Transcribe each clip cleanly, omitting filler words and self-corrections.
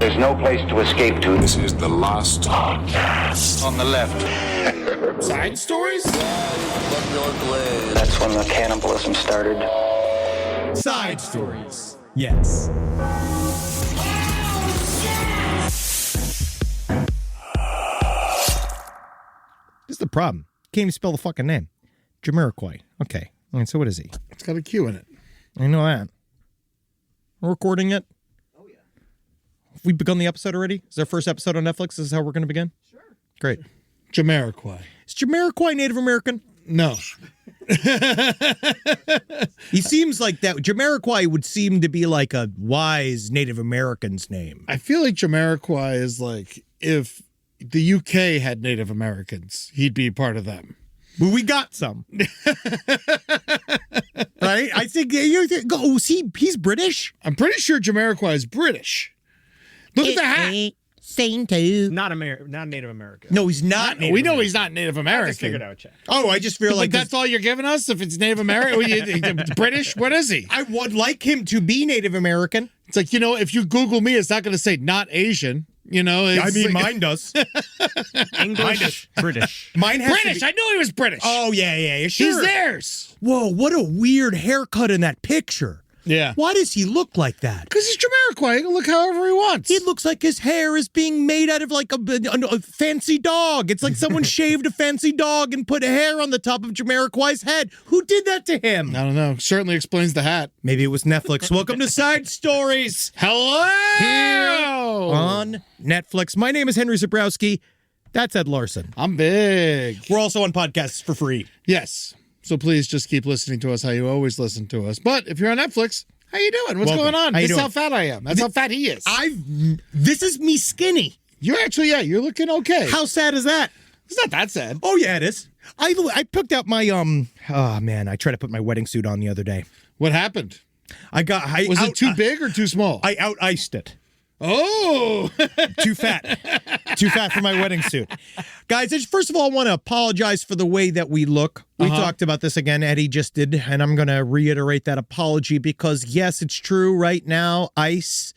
There's no place to escape to. This is the last podcast. On the left. Side stories? That's when the cannibalism started. Side stories. Yes. This is the problem. Can't even spell the fucking name. Jamiroquai. Okay. All right, so what is he? It's got a Q in it. I know that. We're recording it. Oh, yeah. Have we begun the episode already? Is our first episode on Netflix? This is how we're going to begin? Sure. Great. Jamiroquai. Is Jamiroquai Native American? No. He seems like that. Jamiroquai would seem to be like a wise Native American's name. I feel like Jamiroquai is like if the UK had Native Americans, he'd be part of them. Well, we got some. Right? I think he's British. I'm pretty sure Jamiroquai is British. Look at the hat. Not Native American. No, he's not. We know he's not Native American. I just figured out, Chad. Oh, I just feel like that's all you're giving us? If it's Native American, British, what is he? I would like him to be Native American. It's like, if you Google me, it's not going to say not Asian. Mine does. English, British. Mine has British. I knew he was British. Oh, yeah, sure. He's theirs. Whoa, what a weird haircut in that picture. Yeah. Why does he look like that? Because he's Jamiroquai. He can look however he wants. It looks like his hair is being made out of like a fancy dog. It's like someone shaved a fancy dog and put hair on the top of Jamiroquai's head. Who did that to him? I don't know. Certainly explains the hat. Maybe it was Netflix. Welcome to Side Stories. Hello! Here on Netflix. My name is Henry Zabrowski. That's Ed Larson. I'm big. We're also on podcasts for free. Yes. So please just keep listening to us how you always listen to us. But if you're on Netflix, how you doing? What's going on? This is how fat I am. That's how fat he is. This is me skinny. You're actually, you're looking okay. How sad is that? It's not that sad. Oh, yeah, it is. I picked out my, oh, man, I tried to put my wedding suit on the other day. What happened? Was it too big or too small? I out-iced it. Oh! Too fat. Too fat for my wedding suit. Guys, first of all, I want to apologize for the way that we look. We talked about this again. Eddie just did, and I'm going to reiterate that apology because, yes, it's true right now. ICE,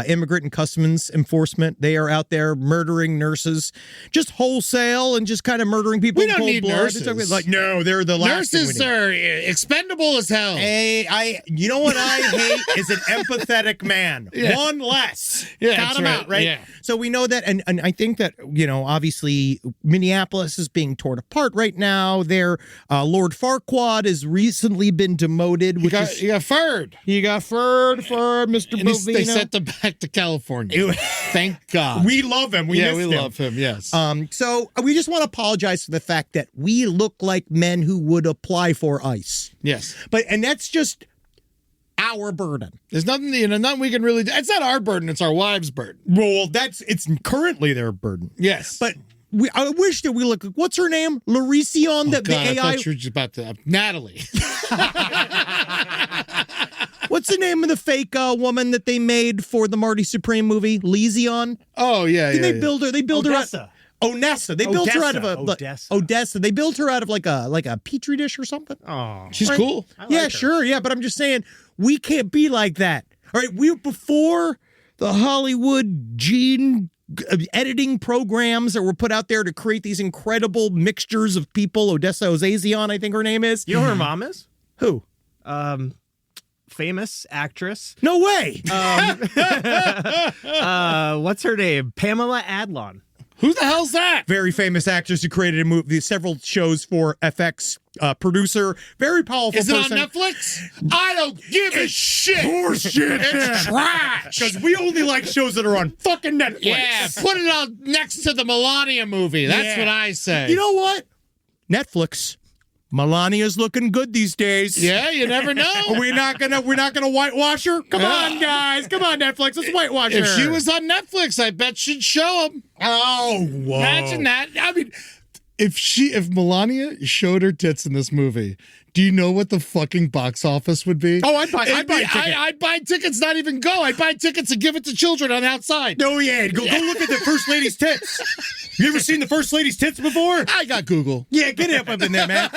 Immigrant and Customs Enforcement, they are out there murdering nurses just wholesale and just kind of murdering people. We don't need nurses. No, they're the last nurses are expendable as hell. Hey, you know what I hate is an empathetic man. Yeah. One less. Yeah, count them out, right? Yeah. So we know that, and I think that, obviously Minneapolis is being torn apart right now. Lord Farquaad has recently been demoted. He got fired. He got fired for Mr. Bovino. They sent him back to California. Thank God. We love him. We love him, yes. So we just want to apologize for the fact that we look like men who would apply for ICE. Yes. And that's just our burden. There's nothing, nothing we can really do. It's not our burden, it's our wives' burden. Well, it's currently their burden. Yes. But I wish that we look like, what's her name? Laricion, the AI. I thought you were just about to, Natalie. What's the name of the fake woman that they made for the Marty Supreme movie? Lezion? Oh, yeah, They build her. They build Odessa. her out. Onessa. They built her out of Odessa. They built her out of like a petri dish or something. Oh, she's cool. Yeah, sure. Yeah, but I'm just saying we can't be like that. All right, we were before the Hollywood gene editing programs that were put out there to create these incredible mixtures of people. Odessa Ozazian, I think her name is. You know who her mom is? Who? Famous actress. No way. What's her name? Pamela Adlon. Who the hell's that? Very famous actress who created a movie, several shows for FX, producer, very powerful person. Is it on Netflix? I don't give a shit. Horseshit. It's trash. Because we only like shows that are on fucking Netflix. Yeah, put it on next to the Melania movie. That's what I say. You know what? Netflix. Melania's looking good these days. Yeah, you never know. We're not gonna whitewash her. Come on, guys. Come on, Netflix. Let's whitewash her. If she was on Netflix, I bet she'd show them. Oh, whoa. Imagine that. I mean, if Melania showed her tits in this movie, Do you know what the fucking box office would be? Oh, I'd buy a ticket. I'd buy tickets, not even go. I'd buy tickets and give it to children on the outside. No, yeah. Go look at the First Lady's tits. You ever seen the First Lady's tits before? I got Google. Yeah, get it up in there, man.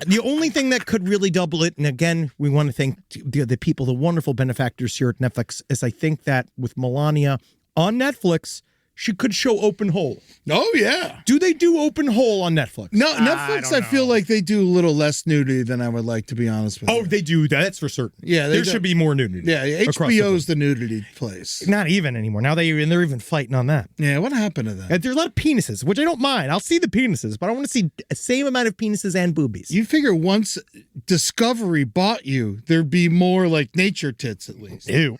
The only thing that could really double it, and again, we want to thank the people, the wonderful benefactors here at Netflix, is I think that with Melania on Netflix, she could show Open Hole. Oh, yeah. Do they do Open Hole on Netflix? No, Netflix, I feel like they do a little less nudity than I would like, to be honest with you. Oh, they do. That's for certain. Yeah, there should be more nudity. Yeah, HBO's the nudity place. Not even anymore. Now they're even fighting on that. Yeah, what happened to that? There's a lot of penises, which I don't mind. I'll see the penises, but I want to see the same amount of penises and boobies. You figure once Discovery bought you, there'd be more like nature tits at least. Ew.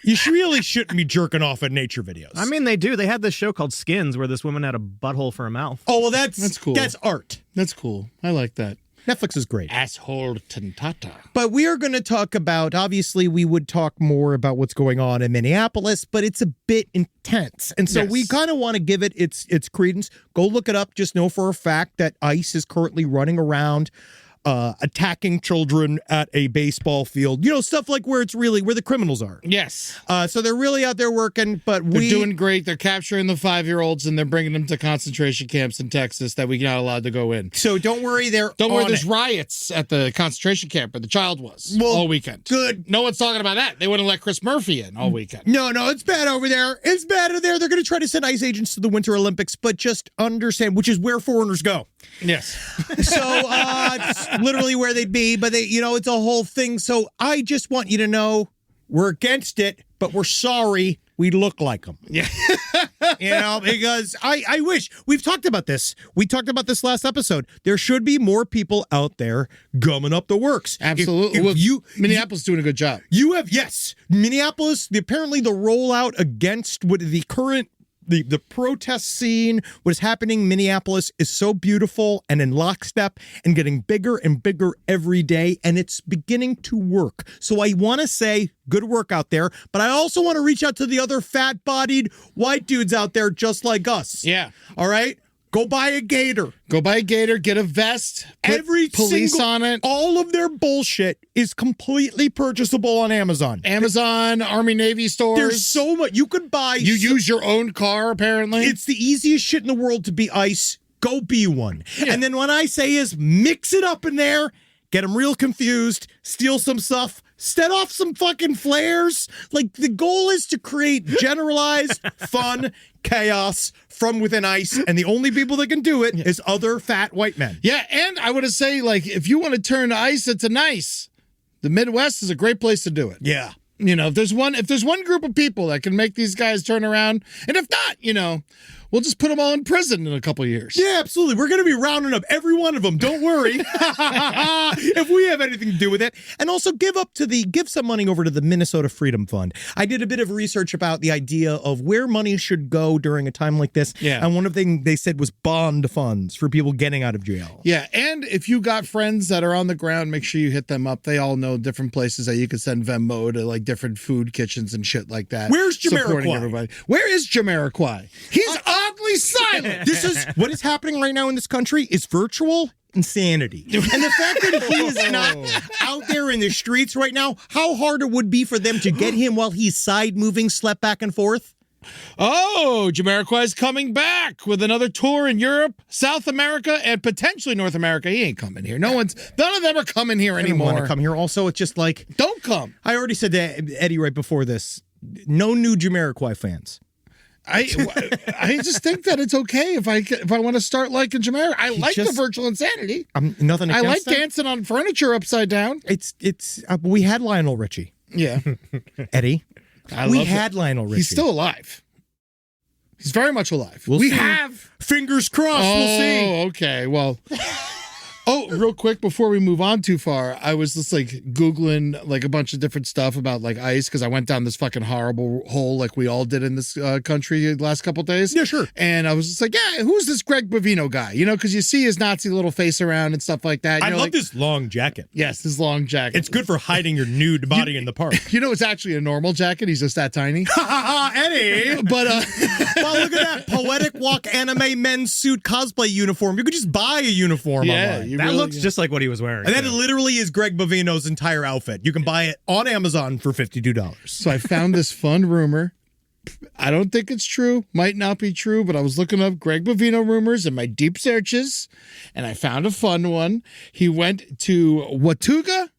You really shouldn't be jerking off at nature videos. I mean, they do. They had this show called Skins where this woman had a butthole for a mouth. Oh, well, that's cool. That's art. That's cool. I like that. Netflix is great. Asshole tentata. But we are going to talk about, obviously, we would talk more about what's going on in Minneapolis, but it's a bit intense. And so we kind of want to give it its credence. Go look it up. Just know for a fact that ICE is currently running around attacking children at a baseball field, stuff like where the criminals are. Yes. So they're really out there working, but they're doing great. They're capturing the 5-year-olds and they're bringing them to concentration camps in Texas that we're not allowed to go in. So don't worry, there's riots at the concentration camp where the child was all weekend. Good. No one's talking about that. They wouldn't let Chris Murphy in all weekend. No, it's bad over there. It's bad over there. They're going to try to send ICE agents to the Winter Olympics, but just understand, which is where foreigners go. Yes. So it's literally where they'd be, but it's a whole thing. So I just want you to know we're against it, but we're sorry we look like them. Yeah. Because I wish we've talked about this. We talked about this last episode. There should be more people out there gumming up the works. Absolutely. Minneapolis is doing a good job. Minneapolis, apparently the rollout against what the current the protest scene, what is happening in Minneapolis is so beautiful and in lockstep and getting bigger and bigger every day, and it's beginning to work. So I want to say good work out there, but I also want to reach out to the other fat-bodied white dudes out there just like us. Yeah. All right? Go buy a gator. Get a vest, put police on it. All of their bullshit is completely purchasable on Amazon. Amazon, Army, Navy stores. There's so much. You could buy. You use your own car, apparently. It's the easiest shit in the world to be ICE. Go be one. Yeah. And then what I say is mix it up in there, get them real confused, steal some stuff, set off some fucking flares. Like, the goal is to create generalized fun chaos from within ICE, and the only people that can do it is other fat white men. Yeah, and I would say, like, if you want to turn ICE into nice, the Midwest is a great place to do it. Yeah. If there's one group of people that can make these guys turn around, and if not, we'll just put them all in prison in a couple of years. Yeah, absolutely. We're going to be rounding up every one of them. Don't worry. If we have anything to do with it. And also give some money over to the Minnesota Freedom Fund. I did a bit of research about the idea of where money should go during a time like this. Yeah. And one of the things they said was bond funds for people getting out of jail. Yeah. And if you got friends that are on the ground, make sure you hit them up. They all know different places that you can send Venmo to, like, different food kitchens and shit like that. Where's Jamiroquai? Supporting everybody. Where is Jamiroquai? He's oddly silent. This is what is happening right now in this country is virtual insanity. And the fact that he is not out there in the streets right now, how hard it would be for them to get him while he's side moving, slept back and forth. Oh, Jamiroquai's coming back with another tour in Europe, South America, and potentially North America. He ain't coming here. None of them are coming here anymore. I don't want to come here. Also, it's just like, don't come. I already said to Eddie right before this, no new Jamiroquai fans. I just think that it's okay if I want to start liking Jamiroquai. I like the virtual insanity. Nothing. I like that. dancing on furniture upside down. It's we had Lionel Richie. Yeah, Eddie. We had Lionel Richie. He's still alive. He's very much alive. We have fingers crossed. We'll see. Okay. Well. Oh, real quick before we move on too far, I was just like Googling like a bunch of different stuff about like ICE because I went down this fucking horrible hole like we all did in this country the last couple of days. Yeah, sure. And I was just like, yeah, who's this Greg Bovino guy? Because you see his Nazi little face around and stuff like that. I love this long jacket. Yes, this long jacket. It's good for hiding your nude body in the park. It's actually a normal jacket. He's just that tiny. Eddie. But well, look at that poetic walk anime men's suit cosplay uniform. You could just buy a uniform online. That looks just like what he was wearing. And that too. literally is Greg Bovino's entire outfit. You can buy it on Amazon for $52. So I found this fun rumor. I don't think it's true. Might not be true, but I was looking up Greg Bovino rumors in my deep searches, and I found a fun one. He went to Watauga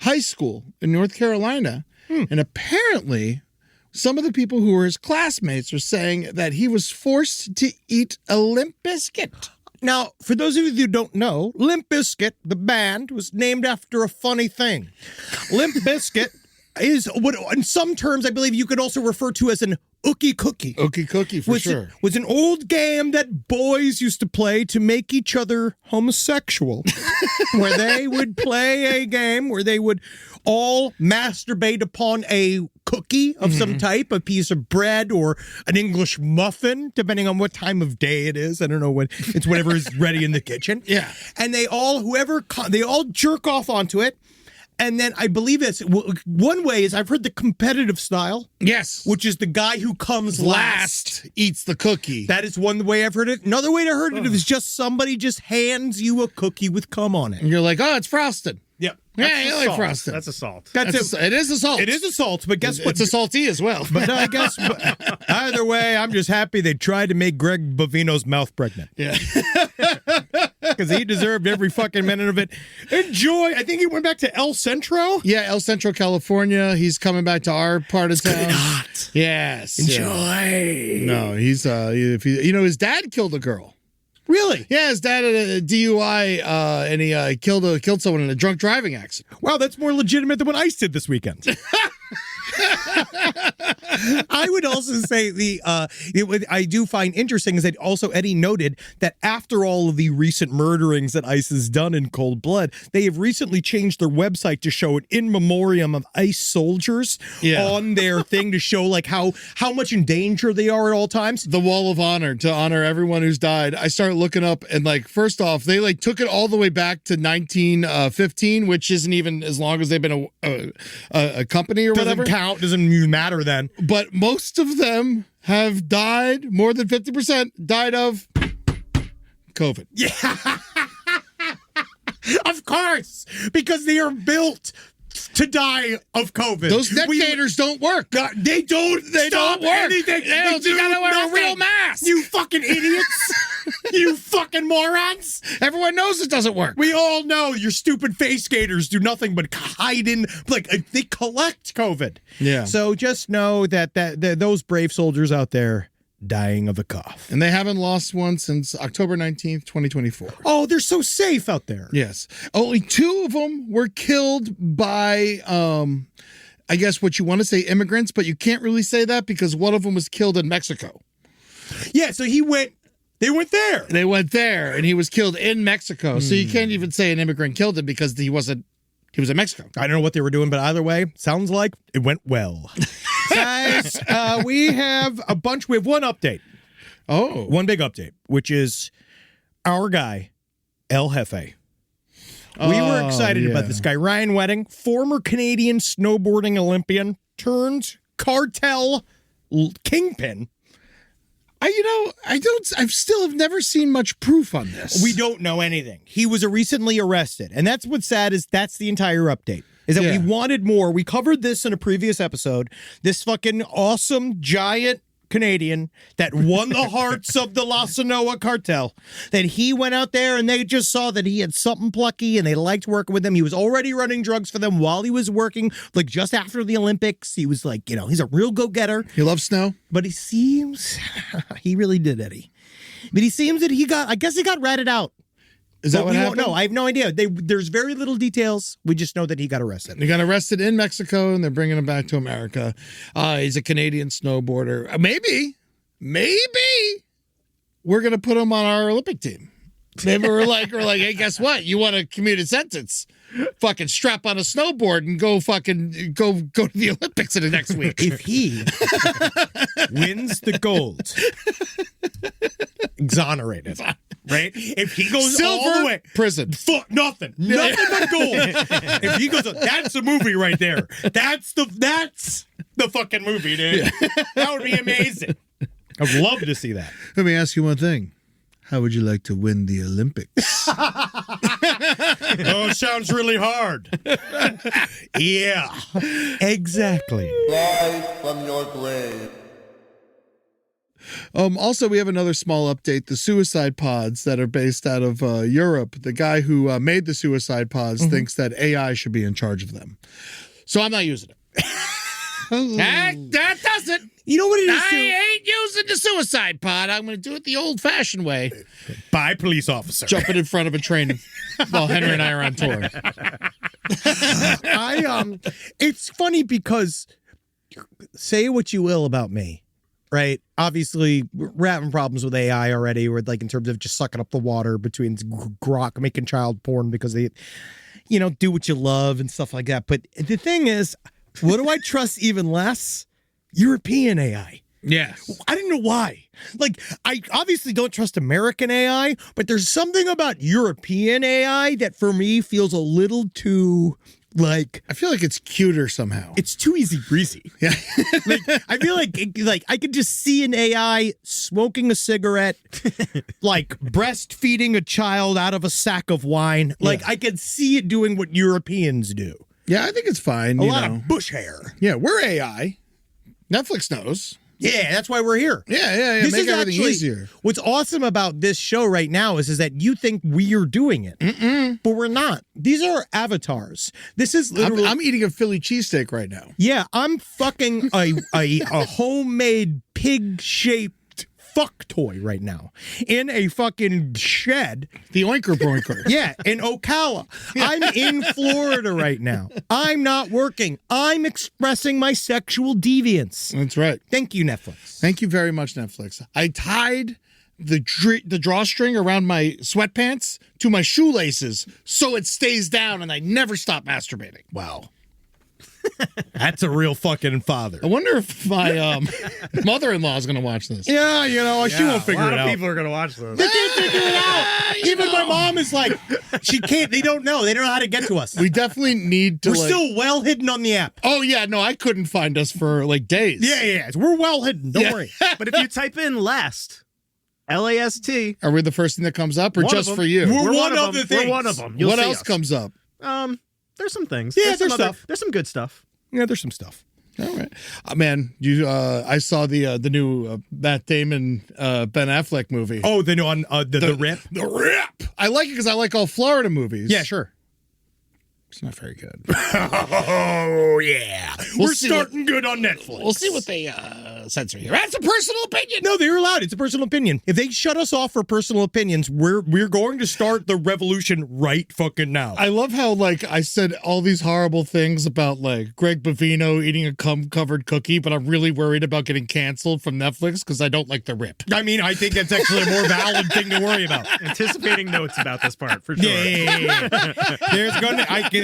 High School in North Carolina, and apparently some of the people who were his classmates are saying that he was forced to eat a Limp Bizkit. Now, for those of you who don't know, Limp Bizkit, the band, was named after a funny thing. Limp Bizkit is what, in some terms, I believe you could also refer to as an ookie cookie. Ookie cookie, for sure. Was an old game that boys used to play to make each other homosexual, where they would play a game where they would all masturbate upon a cookie of some type, a piece of bread or an English muffin, depending on what time of day it is. I don't know what, it's whatever is ready in the kitchen. Yeah. And they all jerk off onto it. And then I believe it's one way is I've heard the competitive style. Yes. Which is the guy who comes last eats the cookie. That is one way I've heard it. Another way to heard it is just somebody just hands you a cookie with cum on it. And you're like, oh, it's frosted. Yep. Yeah, you like frosted. That's assault. It is assault. It is assault, but guess what? It's a salty as well. But I guess either way, I'm just happy they tried to make Greg Bovino's mouth pregnant. Yeah. Because he deserved every fucking minute of it. Enjoy. I think he went back to El Centro. Yeah, El Centro, California. He's coming back to our part of town. Hot. Yes. Enjoy. Yeah. No, he's his dad killed a girl. Really? Yeah, his dad had a DUI, and he killed someone in a drunk driving accident. Wow, that's more legitimate than what ICE did this weekend. I would also say I do find interesting is that also Eddie noted that after all of the recent murderings that ICE has done in cold blood, they have recently changed their website to show an in memoriam of ICE soldiers on their thing to show like how much in danger they are at all times. The Wall of Honor to honor everyone who's died. I started looking up and like first off, they like took it all the way back to 1915, which isn't even as long as they've been a company or whatever. Doesn't count. Doesn't matter then. But most of them have died. More than 50% died of COVID. Yeah. Of course, because they are built to die of COVID. Those dictators don't work. They don't don't work. Anything. You gotta wear nothing. a real mask. You fucking idiots. You fucking morons. Everyone knows it doesn't work. We all know your stupid face skaters do nothing but hide in, like, they collect COVID. Yeah. So just know that those brave soldiers out there dying of a cough. And they haven't lost one since October 19th, 2024. Oh, they're so safe out there. Yes. Only 2 of them were killed by, I guess what you want to say immigrants, but you can't really say that because one of them was killed in Mexico. Yeah, so they went there. They went there and he was killed in Mexico. So you can't even say an immigrant killed him because he was in Mexico. I don't know what they were doing, but either way, sounds like it went well. Guys, we have one update. Oh. One big update, which is our guy, El Jefe. We were excited about this guy. Ryan Wedding, former Canadian snowboarding Olympian, turned cartel kingpin. I still have never seen much proof on this. We don't know anything. He was recently arrested. And that's what's sad is that's the entire update. Is that we wanted more. We covered this in a previous episode. This fucking awesome giant Canadian that won the hearts of the La Sinaloa cartel, that he went out there and they just saw that he had something plucky and they liked working with him. He was already running drugs for them while he was working, like just after the Olympics. He was like, he's a real go-getter. He loves snow. But he seems, he really did, Eddie. But he seems that he got ratted out. Is that what happened? No, I have no idea. There's very little details. We just know that he got arrested. He got arrested in Mexico, and they're bringing him back to America. He's a Canadian snowboarder. Maybe we're gonna put him on our Olympic team. Maybe we're like, hey, guess what? You want a commuted sentence? Fucking strap on a snowboard and go to the Olympics in the next week. If he wins the gold, exonerated, right? If he goes all the way, prison, nothing but gold. If he goes, that's a movie right there. That's the fucking movie, dude. Yeah. That would be amazing. I'd love to see that. Let me ask you one thing. How would you like to win the Olympics? Oh, sounds really hard. Yeah, exactly. Rise from your grave. Also, we have another small update. The suicide pods that are based out of Europe, the guy who made the suicide pods thinks that AI should be in charge of them. So I'm not using it. that does it. You know what it is? I ain't using the suicide pod. I'm going to do it the old-fashioned way. Bye, police officer. Jumping in front of a train while Henry and I are on tour. It's funny because say what you will about me, right? Obviously, we're having problems with AI already. We're like in terms of just sucking up the water between grok making child porn because they, do what you love and stuff like that. But the thing is, what do I trust even less? European AI. Yes. I didn't know why. Like, I obviously don't trust American AI, but there's something about European AI that for me feels a little too, like... I feel like it's cuter somehow. It's too easy breezy. Yeah. I feel like I could just see an AI smoking a cigarette, like breastfeeding a child out of a sack of wine. Like, I could see it doing what Europeans do. Yeah, I think it's fine. A lot of bush hair. Yeah, we're AI. Netflix knows. Yeah, that's why we're here. Yeah. This Make is everything actually, easier. What's awesome about this show right now is that you think we're doing it, but we're not. These are avatars. This is literally. I'm eating a Philly cheesesteak right now. Yeah, I'm fucking a homemade pig-shaped fuck toy right now in a fucking shed. The oinker broinker. Yeah, in Ocala. I'm in Florida right now. I'm not working. I'm expressing my sexual deviance. That's right. Thank you, Netflix. Thank you very much, Netflix. I tied the drawstring around my sweatpants to my shoelaces so it stays down and I never stop masturbating. Wow. That's a real fucking father. I wonder if my mother-in-law is going to watch this. Yeah, she won't figure it A lot out. of people are going to watch this. They can't figure it out. Even my mom is like, she can't. They don't know. They don't know how to get to us. We definitely need to. We're still well hidden on the app. Oh yeah, no, I couldn't find us for like days. Yeah. We're well hidden. Don't worry. But if you type in last, L-A-S-T, Are we the first thing that comes up, or One just of for them. you? We're one one of of the them. We're things. one of them. You'll What see else us. comes up? There's some things. Yeah, there's stuff. There's some good stuff. Yeah, there's some stuff. All right, man. I saw the new Matt Damon Ben Affleck movie. Oh, the new on the Rip. The Rip. I like it because I like all Florida movies. Yeah, sure. It's not very good. Oh yeah, We'll we're see starting good on Netflix. We'll see what they censor here. That's a personal opinion. No, they're allowed. It's a personal opinion. If they shut us off for personal opinions, we're going to start the revolution right fucking now. I love how I said all these horrible things about Greg Bavino eating a cum-covered cookie, but I'm really worried about getting canceled from Netflix because I don't like The Rip. I mean, I think that's actually a more valid thing to worry about. Anticipating notes about this part, for sure. Yeah.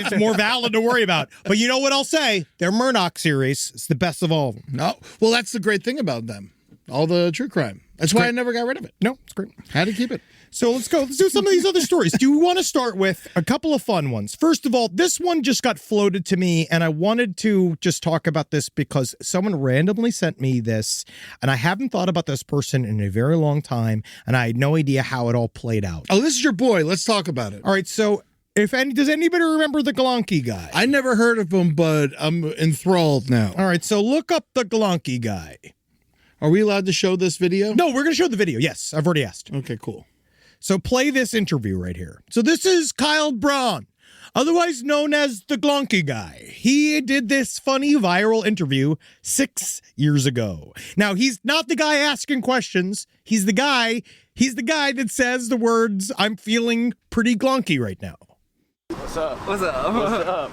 It's more valid to worry about. But you know what I'll say? Their Murdoch series is the best of all of them. No, well, that's the great thing about them. All the true crime. That's why I never got rid of it. No, it's great. Had to keep it. So let's go. Let's do some of these other stories. Do you want to start with a couple of fun ones? First of all, this one just got floated to me, and I wanted to just talk about this because someone randomly sent me this, and I haven't thought about this person in a very long time, and I had no idea how it all played out. Oh, this is your boy. Let's talk about it. All right, so does anybody remember the Glonky guy? I never heard of him, but I'm enthralled now. All right, so look up the Glonky guy. Are we allowed to show this video? No, we're going to show the video. Yes, I've already asked. Okay, cool. So play this interview right here. So this is Kyle Braun, otherwise known as the Glonky guy. He did this funny viral interview 6 years ago. Now, he's not the guy asking questions. He's the guy that says the words, "I'm feeling pretty glonky right now." What's up? What's up? What's up?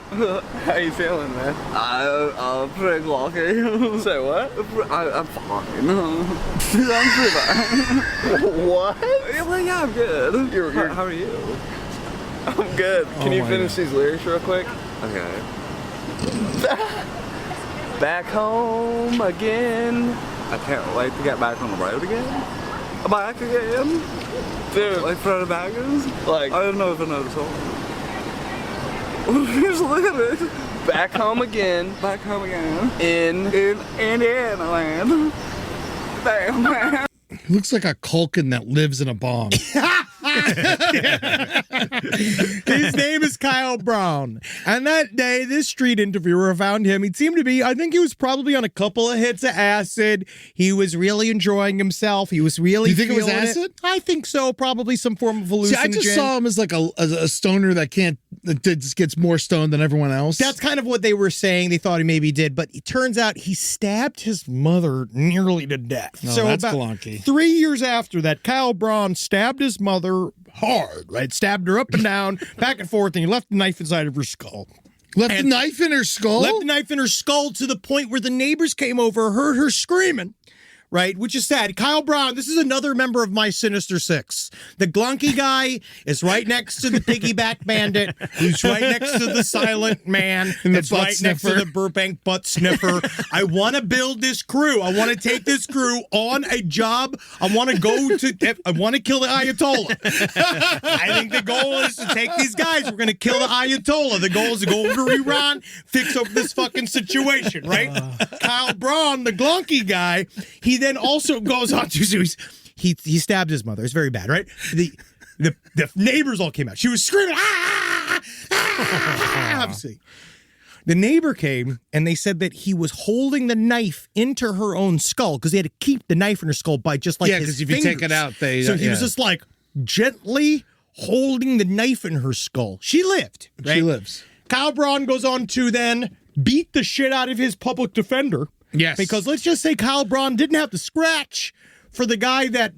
How you feeling, man? I'm pretty glonky. Say what? I'm fine. I'm pretty fine. What? Yeah, I'm good. How are you? I'm good. Can you finish these lyrics real quick? Okay. Back home again. I can't wait to get back on the road again. Back again. Dude, like Fred Baggins? Like, I don't know if I know the song. Here's the lyrics. Back home again. Back home again. In Indiana land. Damn, man. He looks like a Culkin that lives in a bong. His name is Kyle Brown. And that day, this street interviewer found him. He seemed to be, I think he was probably on a couple of hits of acid. He was really enjoying himself. He was really You think it was feeling acid? I think so. Probably some form of hallucinogen. See, I just saw him as like a stoner that just gets more stoned than everyone else. That's kind of what they were saying. They thought he maybe did, but it turns out he stabbed his mother nearly to death. No, so that's about glonky. 3 years after that, Kyle Braun stabbed his mother hard, right? Stabbed her up and down, back and forth, and he left the knife inside of her skull. Left the knife in her skull? Left the knife in her skull to the point where the neighbors came over, heard her screaming. Right, which is sad. Kyle Brown, this is another member of my Sinister Six. The glunky guy is right next to the piggyback bandit, who's right next to the silent man, And the that's butt right next to sniffer. the Burbank butt sniffer. I want to build this crew. I want to take this crew on a job. I want to kill the Ayatollah. I think the goal is to take these guys. We're going to kill the Ayatollah. The goal is to go over to Iran, fix up this fucking situation, right? Kyle Braun, the glunky guy, he then also goes on to he stabbed his mother. It's very bad, right? The neighbors all came out. She was screaming, ah, ah, obviously. The neighbor came and they said that he was holding the knife into her own skull because they had to keep the knife in her skull by just like his because if you take it fingers. out, they So he was just like gently holding the knife in her skull. She lived. Right? She lives. Kyle Braun goes on to then beat the shit out of his public defender. Yes. Because let's just say Kyle Braun didn't have to scratch for the guy that,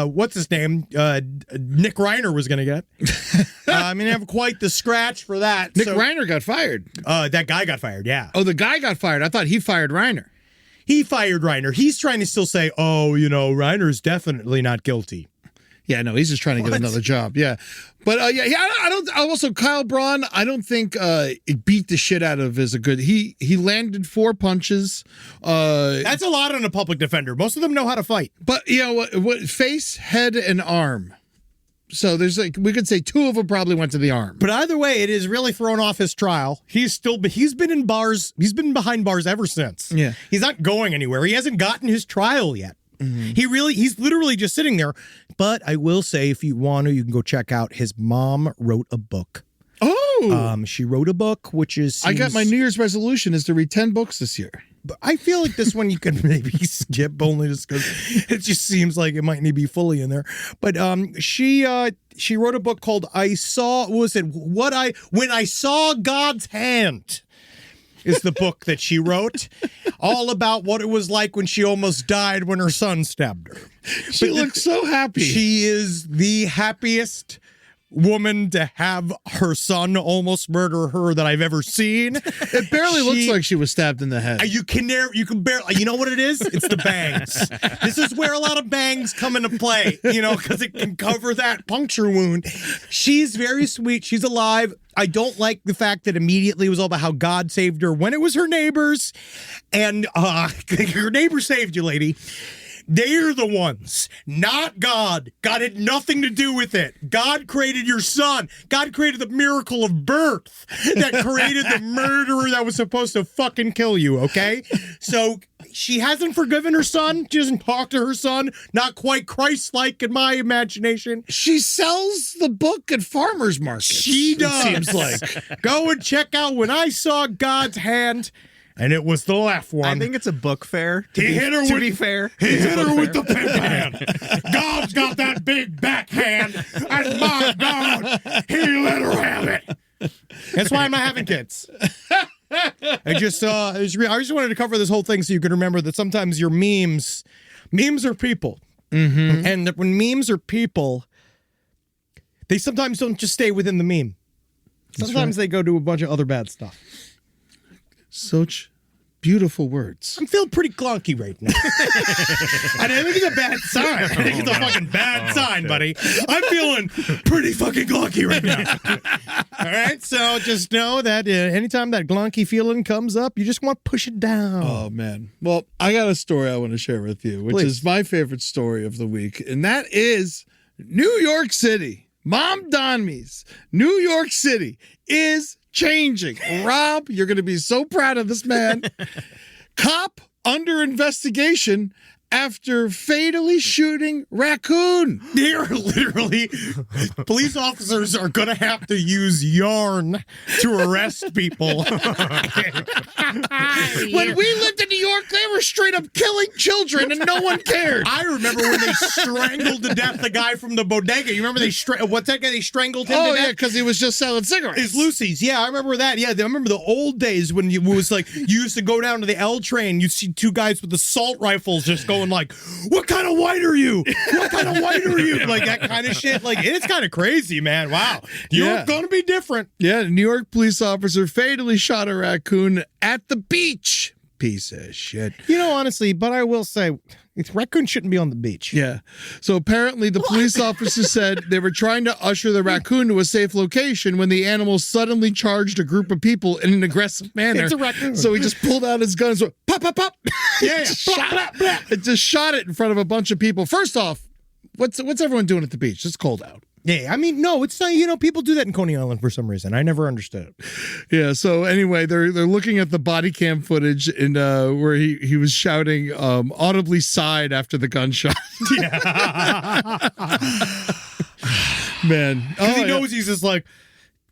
what's his name? Nick Reiner was going to get. I mean, have quite the scratch for that. Nick Reiner got fired. That guy got fired, yeah. Oh, the guy got fired. I thought he fired Reiner. He fired Reiner. He's trying to still say, Reiner's definitely not guilty. Yeah, no, he's just trying to get another job. Yeah. But I don't. Also, Kyle Braun, I don't think it beat the shit out of is a good. He landed 4 punches. That's a lot on a public defender. Most of them know how to fight. But you know what? Face, head, and arm. So there's we could say 2 of them probably went to the arm. But either way, it has really thrown off his trial. He's been in bars. He's been behind bars ever since. Yeah. He's not going anywhere. He hasn't gotten his trial yet. Mm-hmm. He's literally just sitting there. But I will say, if you want to, you can go check out his mom wrote a book. Oh, she wrote a book, which is I got my New Year's resolution is to read 10 books this year. But I feel like this one you can maybe skip only just because it just seems like it might need to be fully in there. But she wrote a book called When I Saw God's Hand. Is the book that she wrote, all about what it was like when she almost died when her son stabbed her. She looks so happy. She is the happiest woman to have her son almost murder her that I've ever seen. It barely looks like she was stabbed in the head. You can barely, you know what it is? It's the bangs. This is where a lot of bangs come into play, because it can cover that puncture wound. She's very sweet. She's alive. I don't like the fact that immediately it was all about how God saved her when it was her neighbors. And her neighbor saved you, lady. They're the ones, not God. God had nothing to do with it. God created your son. God created the miracle of birth that created the murderer that was supposed to fucking kill you, okay? So she hasn't forgiven her son. She doesn't talk to her son. Not quite Christ-like in my imagination. She sells the book at farmers markets. She does. It seems like. Go and check out When I Saw God's Hand. And it was the left one. I think it's a book fair. He hit her to be fair. He hit her with the pimp hand. God's got that big backhand, and my God, he let her have it. That's why I'm not having kids. I just wanted to cover this whole thing so you can remember that sometimes your memes are people. Mm-hmm. And that when memes are people, they sometimes don't just stay within the meme. Sometimes they go do a bunch of other bad stuff. Such beautiful words. I'm feeling pretty clunky right now. And I think it's a bad sign. I think it's a fucking bad sign, buddy. I'm feeling pretty fucking glunky right now. All right, so just know that anytime that glunky feeling comes up, you just want to push it down. Oh, man. Well, I got a story I want to share with you, which is my favorite story of the week, and that is New York City. Mom Donme's New York City is changing. Rob, you're going to be so proud of this man. Cop under investigation after fatally shooting raccoon. They're literally, police officers are going to have to use yarn to arrest people. When we lived in New York, they were straight up killing children and no one cared. I remember when they strangled to death the guy from the bodega. You remember what's that guy? They strangled him to death? Yeah, because he was just selling cigarettes. It's Lucy's. Yeah, I remember that. Yeah, I remember the old days when it was like you used to go down to the L train. You'd see two guys with assault rifles just going like, "What kind of white are you? What kind of white are you?" Like that kind of shit. Like it's kind of crazy, man. Wow, you're gonna be different. Yeah, a New York police officer fatally shot a raccoon at the beach. Piece of shit. You know, honestly, but I will say, raccoon shouldn't be on the beach. Yeah. So apparently the police officer said they were trying to usher the raccoon to a safe location when the animal suddenly charged a group of people in an aggressive manner. It's a raccoon. So he just pulled out his gun and went, pop, pop, pop. Yeah. It just shot it in front of a bunch of people. First off, what's everyone doing at the beach? It's cold out. Yeah, I mean, no, it's not. You know, people do that in Coney Island for some reason. I never understood it. Yeah. So anyway, they're looking at the body cam footage and where he was shouting, audibly sighed after the gunshot. Yeah, man. because he knows he's just like,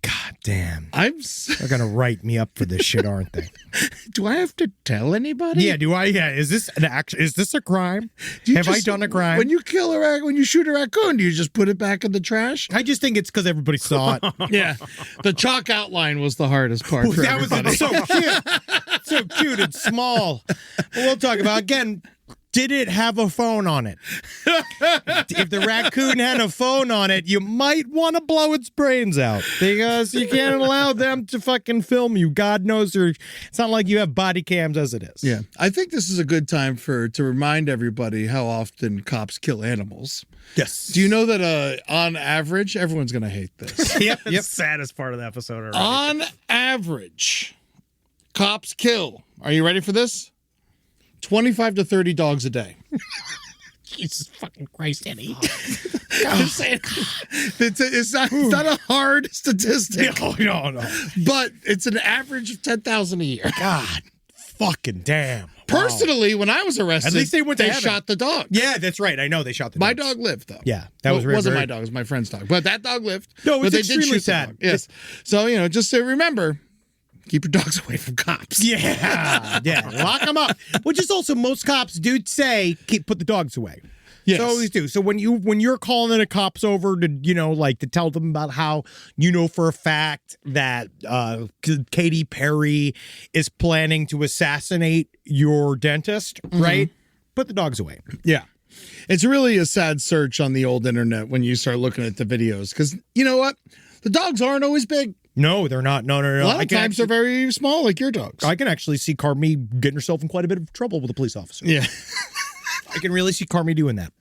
God damn, they're gonna write me up for this shit, aren't they? Do I have to tell anybody? Yeah. Do I? Yeah. Is this an action? Is this a crime? Have I done a crime? When you kill a raccoon, when you shoot a raccoon, do you just put it back in the trash? I just think it's because everybody saw it. Yeah. The chalk outline was the hardest part. For That everybody. was so cute. So cute and small. We'll talk about again. Did it have a phone on it? If the raccoon had a phone on it, you might want to blow its brains out because you can't allow them to fucking film you. God knows it's not like you have body cams as it is. Yeah. I think this is a good time to remind everybody how often cops kill animals. Yes. Do you know that on average, everyone's going to hate this. Yep. That's the saddest part of the episode already. On average, cops kill. Are you ready for this? 25 to 30 dogs a day. Jesus fucking Christ, Eddie. I'm saying, it's not a hard statistic, No. but it's an average of 10,000 a year. God fucking damn. Personally, when I was arrested, At least they went to heaven. shot the dog. Yeah, that's right. I know they shot the My dog. dog lived, though. Yeah, that was very, wasn't very... my dog. It was my friend's dog. But that dog lived. No, but it's they did extremely shoot the sad. dog. Yes. So, just to remember, keep your dogs away from cops. Yeah, lock them up. Which is also most cops do say put the dogs away. Yes. So always do. So when you're calling the cops over to to tell them about how for a fact that Katy Perry is planning to assassinate your dentist, right? Put the dogs away. Yeah. It's really a sad search on the old internet when you start looking at the videos because you know what? The dogs aren't always big. No, they're not. No. A lot of times they're very small, like your dogs. I can actually see Carmi getting herself in quite a bit of trouble with a police officer. Yeah. I can really see Carmi doing that.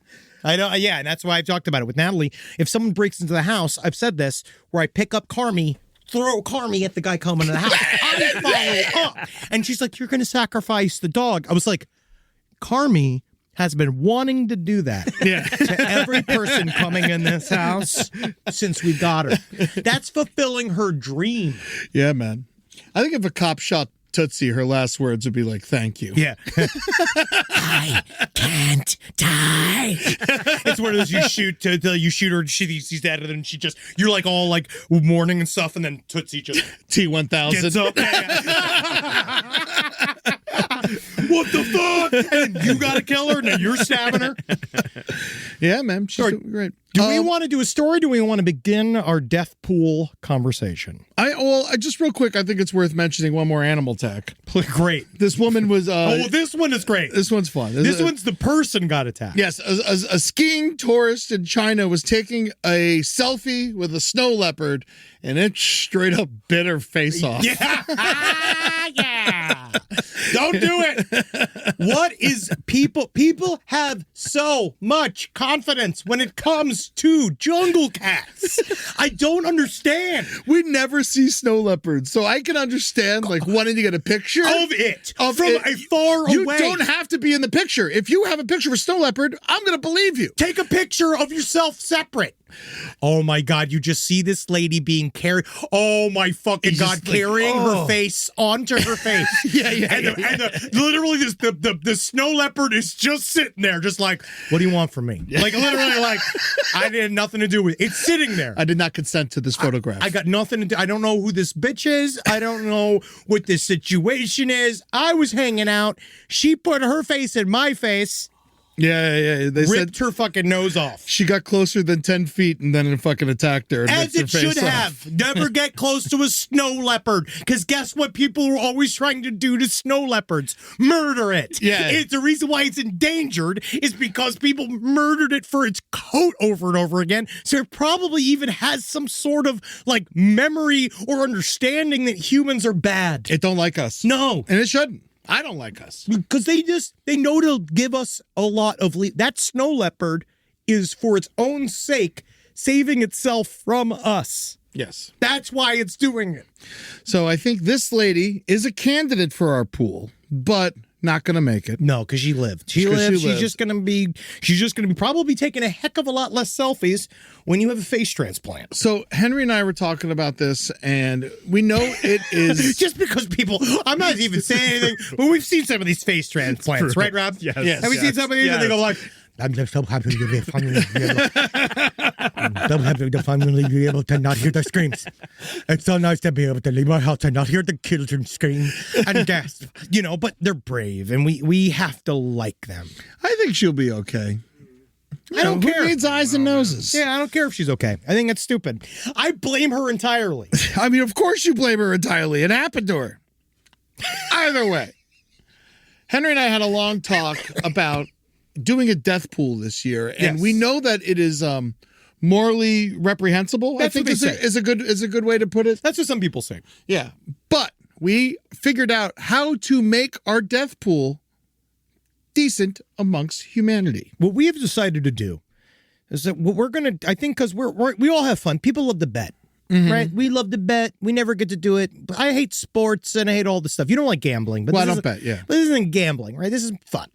I know, yeah, and that's why I've talked about it with Natalie. If someone breaks into the house, I've said this, where I pick up Carmi, throw Carmi at the guy coming in the house. I follow up. And she's like, "You're going to sacrifice the dog." I was like, Carmi has been wanting to do that to every person coming in this house since we got her. That's fulfilling her dream. Yeah, man. I think if a cop shot Tootsie, her last words would be like, "Thank you." Yeah. I can't die. It's one of those you shoot her and she's dead, and then you're like all like mourning and stuff, and then Tootsie just T-1000 gets up. What the fuck? And you gotta kill her, now you're stabbing her. Yeah, man. She's doing great. Do we want to do a story? Do we want to begin our death pool conversation? I just real quick, I think it's worth mentioning one more animal tech. Great. This woman was this one is great. This one's fun. This one's the person got attacked. Yes, a skiing tourist in China was taking a selfie with a snow leopard, and it straight up bit her face off. Yeah. Yeah. Don't do it. What is people have so much confidence when it comes to jungle cats. I don't understand. We never see snow leopards, so I can understand like wanting to get a picture Of it of from it. a far You away. don't have to be in the picture. If you have a picture of a snow leopard, I'm going to believe you. Take a picture of yourself separate. Oh my God, you just see this lady being carried. Oh my fucking God, carrying her face onto her face. Literally the snow leopard is just sitting there, just like, what do you want from me? Like literally like, I had nothing to do with it. It's sitting there. I did not consent to this photograph. I got nothing to do. I don't know who this bitch is. I don't know what this situation is. I was hanging out. She put her face in my face. Yeah. They ripped said her fucking nose off. she got closer than 10 feet and then it fucking attacked her. And As it should have. Never get close to a snow leopard. Because guess what people are always trying to do to snow leopards? Murder it. Yeah. It's the reason why it's endangered is because people murdered it for its coat over and over again. So it probably even has some sort of like memory or understanding that humans are bad. It don't like us. No. And it shouldn't. I don't like us. Because they know to give us a lot of that snow leopard is for its own sake saving itself from us. Yes. That's why it's doing it. So I think this lady is a candidate for our pool, but not going to make it. No, because she lived. She's just going to be probably taking a heck of a lot less selfies when you have a face transplant. So Henry and I were talking about this, and we know it is just because people. I'm not even saying anything, but we've seen some of these face transplants, right, Rob? Yes. Have we seen some of these? And they go like, I'm just so happy to be finally able to not hear the screams. It's so nice to be able to leave my house and not hear the children scream and gasp. But they're brave, and we have to like them. I think she'll be okay. I don't care. Who needs eyes and noses? Yeah, I don't care if she's okay. I think that's stupid. I blame her entirely. I mean, of course you blame her entirely. It happened to her. Either way. Henry and I had a long talk about doing a death pool this year, and we know that it is morally reprehensible. That's I think what they say. is a good way to put it. That's what some people say. Yeah, but we figured out how to make our death pool decent amongst humanity. What we have decided to do is that what we're going to, I think, because we all have fun. People love to bet, right? We love to bet. We never get to do it. But I hate sports and I hate all this stuff. You don't like gambling, but Well, I don't bet, yeah. But this isn't gambling, right? This is fun,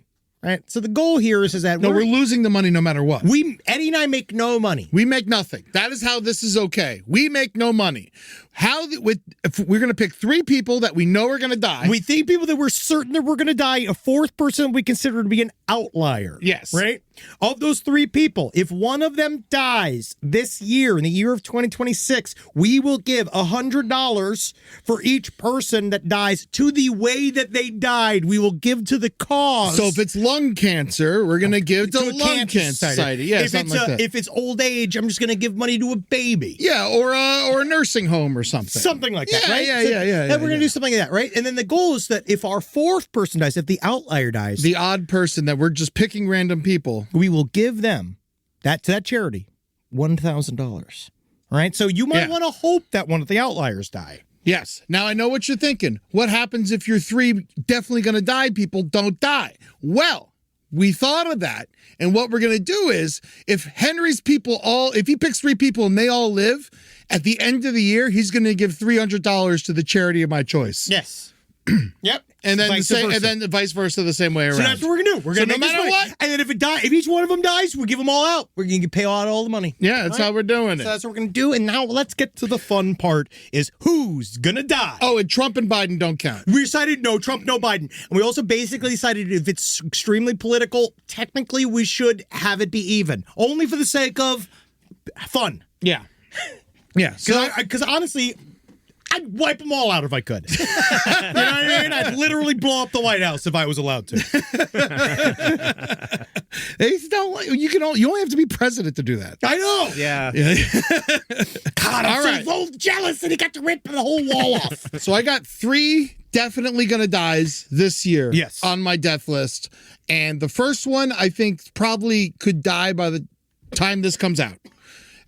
right? So the goal here is that No, we're losing the money no matter what. Eddie and I make no money. We make nothing. That is how this is okay. We make no money. If we're going to pick 3 people that we know are going to die. We think people that we're certain that we're going to die. A 4th person we consider to be an outlier. Yes. Right? Of those 3 people, if one of them dies this year, in the year of 2026, we will give $100 for each person that dies to the way that they died. We will give to the cause. So if it's lung cancer, we're going to give to the Lung Cancer Society. Yeah, something like that. If it's old age, I'm just going to give money to a baby. Yeah, or a nursing home or something. Something like that, right? Yeah. And we're going to do something like that, right? And then the goal is that if our 4th person dies, if the outlier dies, The odd person that we're just picking random people. we will give them to that charity $1,000. All right? So you might want to hope that one of the outliers die. Yes. Now I know what you're thinking. What happens if your 3 definitely going to die people don't die? Well, we thought of that. And what we're going to do is if Henry's people if he picks 3 people and they all live, at the end of the year, he's going to give $300 to the charity of my choice. Yes. Yep. And then vice versa the same way around. So that's what we're gonna do. We're gonna no matter what. And then if each one of them dies, we'll give them all out. We're gonna pay out all the money. Yeah, that's how we're doing it. So that's what we're gonna do. And now let's get to the fun part: is who's gonna die? Oh, and Trump and Biden don't count. We decided no Trump, no Biden, and we also basically decided if it's extremely political, technically we should have it be even, only for the sake of fun. Yeah. Yeah. Because honestly, I'd wipe them all out if I could. You know what I mean? I'd literally blow up the White House if I was allowed to. You only have to be president to do that. I know. Yeah. God, I'm so jealous that he got to rip the whole wall off. So I got 3 definitely gonna dies this year. Yes. On my death list. And the first one I think probably could die by the time this comes out.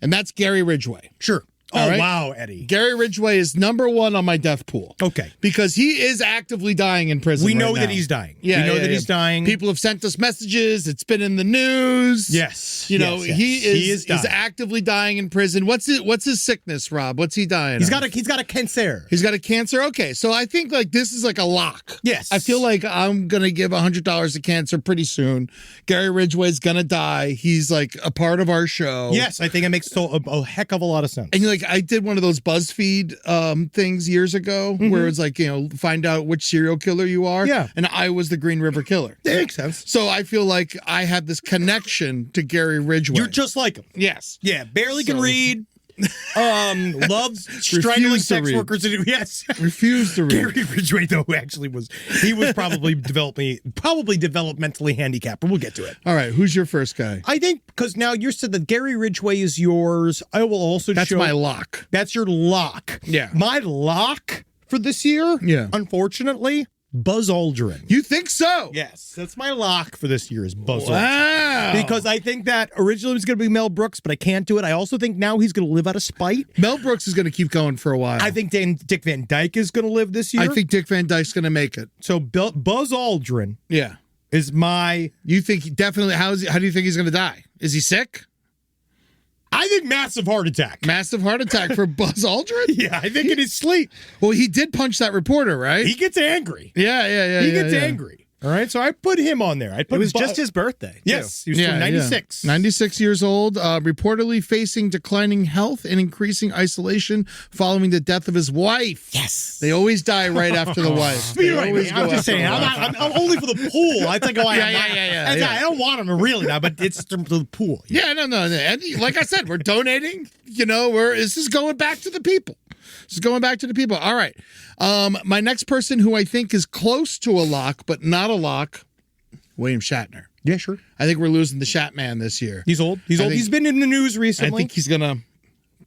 And that's Gary Ridgway. Sure. All right? Wow, Eddie. Gary Ridgway is number one on my death pool. Okay. Because he is actively dying in prison. We know right that now. he's dying. Yeah, we know that yeah. he's dying. People have sent us messages. It's been in the news. Yes. You know, yes, yes. he is dying. actively dying in prison. What's his sickness, Rob? What's he dying He's of? got a cancer. He's got a cancer. Okay, so I think like this is like a lock. Yes. I feel like I'm gonna give $100 to cancer pretty soon. Gary Ridgway's gonna die. He's like a part of our show. Yes, I think it makes a heck of a lot of sense. And like I did one of those BuzzFeed things years ago where it's like, find out which serial killer you are. Yeah. And I was the Green River Killer. That makes sense. So I feel like I have this connection to Gary Ridgway. You're just like him. yes. Yeah, barely can So- read. Loves strangling Refuse to sex read. workers. Yes. Refuse to read. Gary Ridgway, though, actually was probably developmentally handicapped, but we'll get to it. All right, who's your first guy? I think because now you said that Gary Ridgway is yours. I will also That's show my lock. That's your lock. Yeah. My lock for this year. Yeah. Unfortunately, Buzz Aldrin. You think so? Yes, that's my lock for this year is Buzz Aldrin. Wow. Because I think that originally it was going to be Mel Brooks, but I can't do it. I also think now he's going to live out of spite. Mel Brooks is going to keep going for a while. I think Dick Van Dyke is going to live this year. I think Dick Van Dyke's going to make it. So. Buzz Aldrin Yeah. is my. You think he definitely? How do you think he's going to die? Is he sick? I think massive heart attack. Massive heart attack for Buzz Aldrin? Yeah, I think in his sleep Well, he did punch that reporter, right? he gets angry. Yeah. He gets angry. All right, so I put him on there. I put It was just his birthday. too. Yes, he was 96. 96 years old, reportedly facing declining health and increasing isolation following the death of his wife. Yes. They always die right after the wife. They You're right, always man. go I'm just after saying. the wife. I'm only for the pool. I think. Oh, Yeah. I don't want him to really now, but it's the pool. Yeah, no. And like I said, we're donating. This is going back to the people. This is going back to the people. All right. My next person who I think is close to a lock, but not a lock, William Shatner. Yeah, sure. I think we're losing the Shat Man this year. He's old. He's I old. think- He's been in the news I recently. think he's going to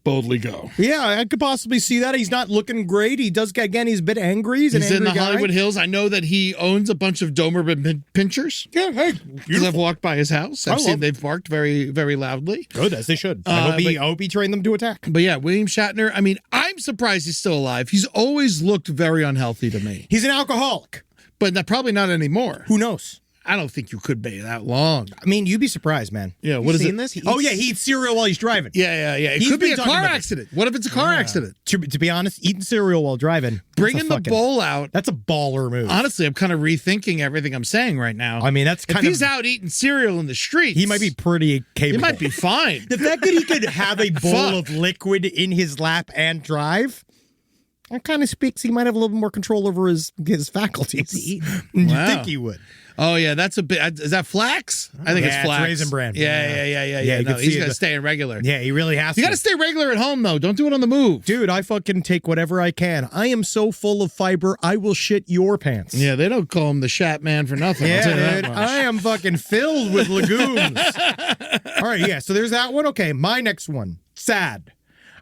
boldly go. Yeah, I could possibly see that. He's not looking great. He does, again, he's a bit angry. He's an He's in angry the guy. Hollywood Hills. I know that he owns a bunch of Doberman pinchers. Yeah, hey, Because I've walked by his house. I've seen they've barked very, very loudly. good, as they should. I hope he trained them to attack. But yeah, William Shatner, I mean, I'm surprised he's still alive. He's always looked very unhealthy to me. He's an alcoholic. But probably not anymore. Who knows? I don't think you could be that long. I mean, you'd be surprised, man. Yeah, what is Seen it? this? He Oh, eats- yeah, he eats cereal while he's driving. Yeah. It He's could be been a talking car about this. accident. What if it's a car accident? To be honest, eating cereal while driving. Bringing the bowl out. That's a baller move. Honestly, I'm kind of rethinking everything I'm saying right now. I mean, that's if kind he's of. out eating cereal in the streets, He might be pretty capable. He might be fine. The fact that he could have a bowl Fuck. of liquid in his lap and drive, that kind of speaks he might have a little more control over his faculties. You'd Wow. think he would. Oh yeah, that's a bit. Is that flax? I think Yeah, it's flax. Raisin Bran. Yeah. Yeah, you No, can he's see got to it. stay in regular. Yeah, he really has You to. got to stay regular at home though. Don't do it on the move. Dude, I fucking take whatever I can. I am so full of fiber, I will shit your pants. Yeah, they don't call him the Shat Man for nothing. I'll Yeah, tell you that dude. much. I am fucking filled with legumes. All right, yeah, so there's that one. Okay, my next one. Sad.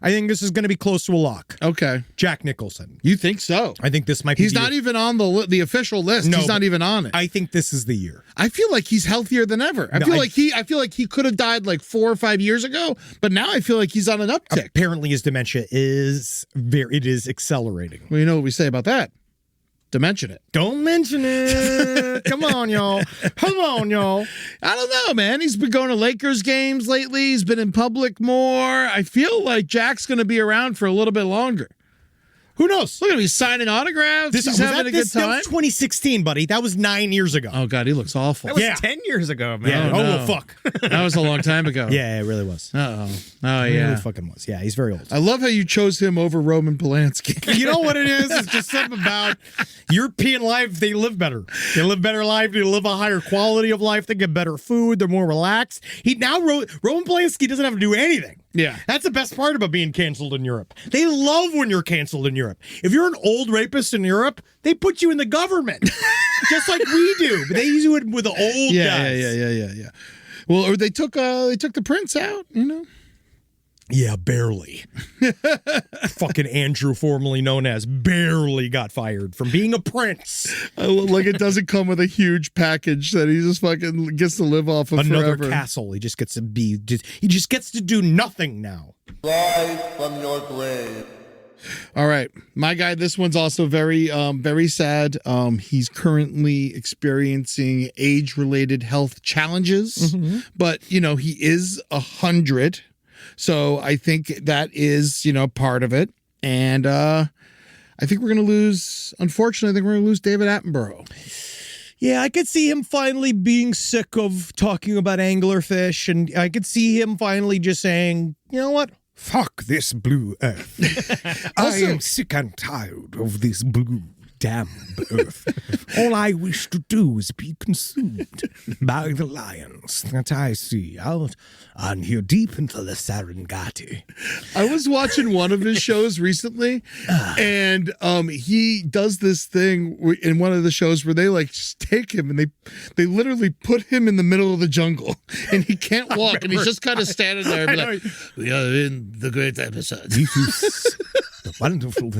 I think this is going to be close to a lock. Okay, Jack Nicholson. you think so? I think this might be He's the not year. even on the official list. No, he's not but even on it. I think this is the year. I feel like he's healthier than ever. I No, feel like he could have died like 4 or 5 years ago, but now I feel like he's on an uptick. Apparently his dementia is accelerating. Well, you know what we say about that? Dimension it. Don't mention it. Come on, y'all. Come on, y'all. I don't know, man. He's been going to Lakers games lately. He's been in public more. I feel like Jack's going to be around for a little bit longer. Who knows? Look at him. He's signing autographs. He's having a good That time. was 2016, buddy. That was 9 years ago. Oh, God, he looks awful. That was Yeah. 10 years ago, man. yeah. Oh, Oh, no. well, fuck. That was a long time ago. Yeah, it really was. Uh-oh. Oh, It really yeah. fucking was. Yeah, he's very old. I love how you chose him over Roman Polanski. You know what it is? It's just something about European life. They live better. They live better life. They live a higher quality of life. They get better food. They're more relaxed. Roman Polanski doesn't have to do anything. Yeah. That's the best part about being canceled in Europe. They love when you're canceled in Europe. If you're an old rapist in Europe, they put you in the government, just like we do. But they do it with the old guys. Yeah. Well, or they took the prince out, you know. Yeah, barely. Fucking Andrew, formerly known as, barely got fired from being a prince. Like it doesn't come with a huge package that he just fucking gets to live off of Another forever. castle. He just gets to be. He just gets to do nothing now. Rise from your grave. All right, my guy. This one's also very, very sad. He's currently experiencing age-related health challenges, but he is 100, so I think that is part of it. And I think we're gonna lose. Unfortunately, I think we're gonna lose David Attenborough. Yeah, I could see him finally being sick of talking about anglerfish, and I could see him finally just saying, you know what? Fuck this blue earth. I am sick and tired of this blue damn earth. All I wish to do is be consumed by the lions that I see out on here deep into the Serengeti. I was watching one of his shows recently, and he does this thing in one of the shows where they just take him and they literally put him in the middle of the jungle, and he can't walk, and he's just kind of standing there and be like, "We are in the great episode." This is the wonderful.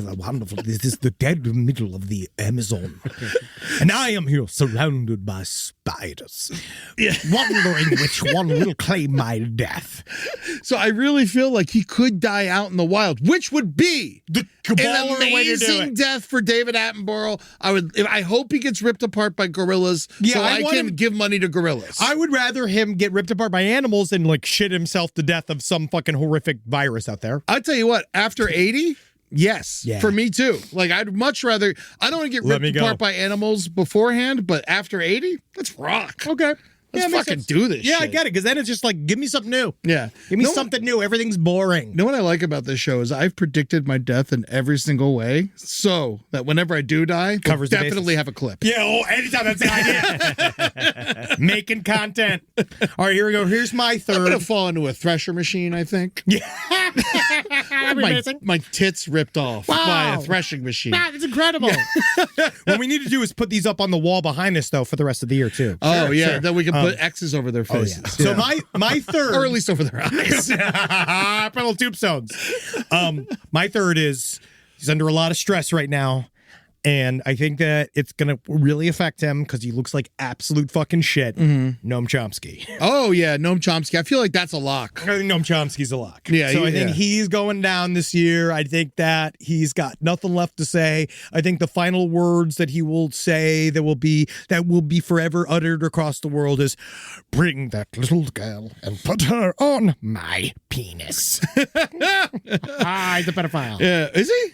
This is the dead middle of the Amazon, and I am here surrounded by spiders, wondering which one will claim my death. So I really feel like he could die out in the wild, which would be The an baller way to do amazing it. death for David Attenborough. I hope he gets ripped apart by gorillas, Yeah, so I I want can him- give money to gorillas. I would rather him get ripped apart by animals than shit himself to death of some fucking horrific virus out there. I'll tell you what, after 80, yes, Yeah. for me too. I'd much rather, I don't want to get Let ripped me apart go. by animals beforehand, but after 80, let's rock. Okay. Let's makes fucking sense. do this Yeah, shit. I get it, because then it's just give me something new. Yeah. Give me Know what- something new. Everything's boring. You know what I like about this show is I've predicted my death in every single way, so that whenever I do die, Covers we'll the definitely bases. have a clip. Yeah, anytime that's the idea. Making content. All right, here we go. Here's my I'm third. gonna fall into a thresher machine, I think. Yeah. My tits ripped off by a threshing machine. That's incredible. What we need to do is put these up on the wall behind us, though, for the rest of the year, too. Oh, yeah. Sure. Then we can put X's over their faces. So my third, or at least over their eyes. little tombstones. My third is he's under a lot of stress right now, and I think that it's gonna really affect him because he looks like absolute fucking shit. Noam Chomsky. Oh, yeah. Noam Chomsky. I feel like that's a lock. I think Noam Chomsky's a lock. Yeah, so he- I think yeah. he's going down this year. I think that he's got nothing left to say. I think the final words that he will say that will be forever uttered across the world is, "Bring that little girl and put her on my penis." He's a pedophile. Yeah. Is he?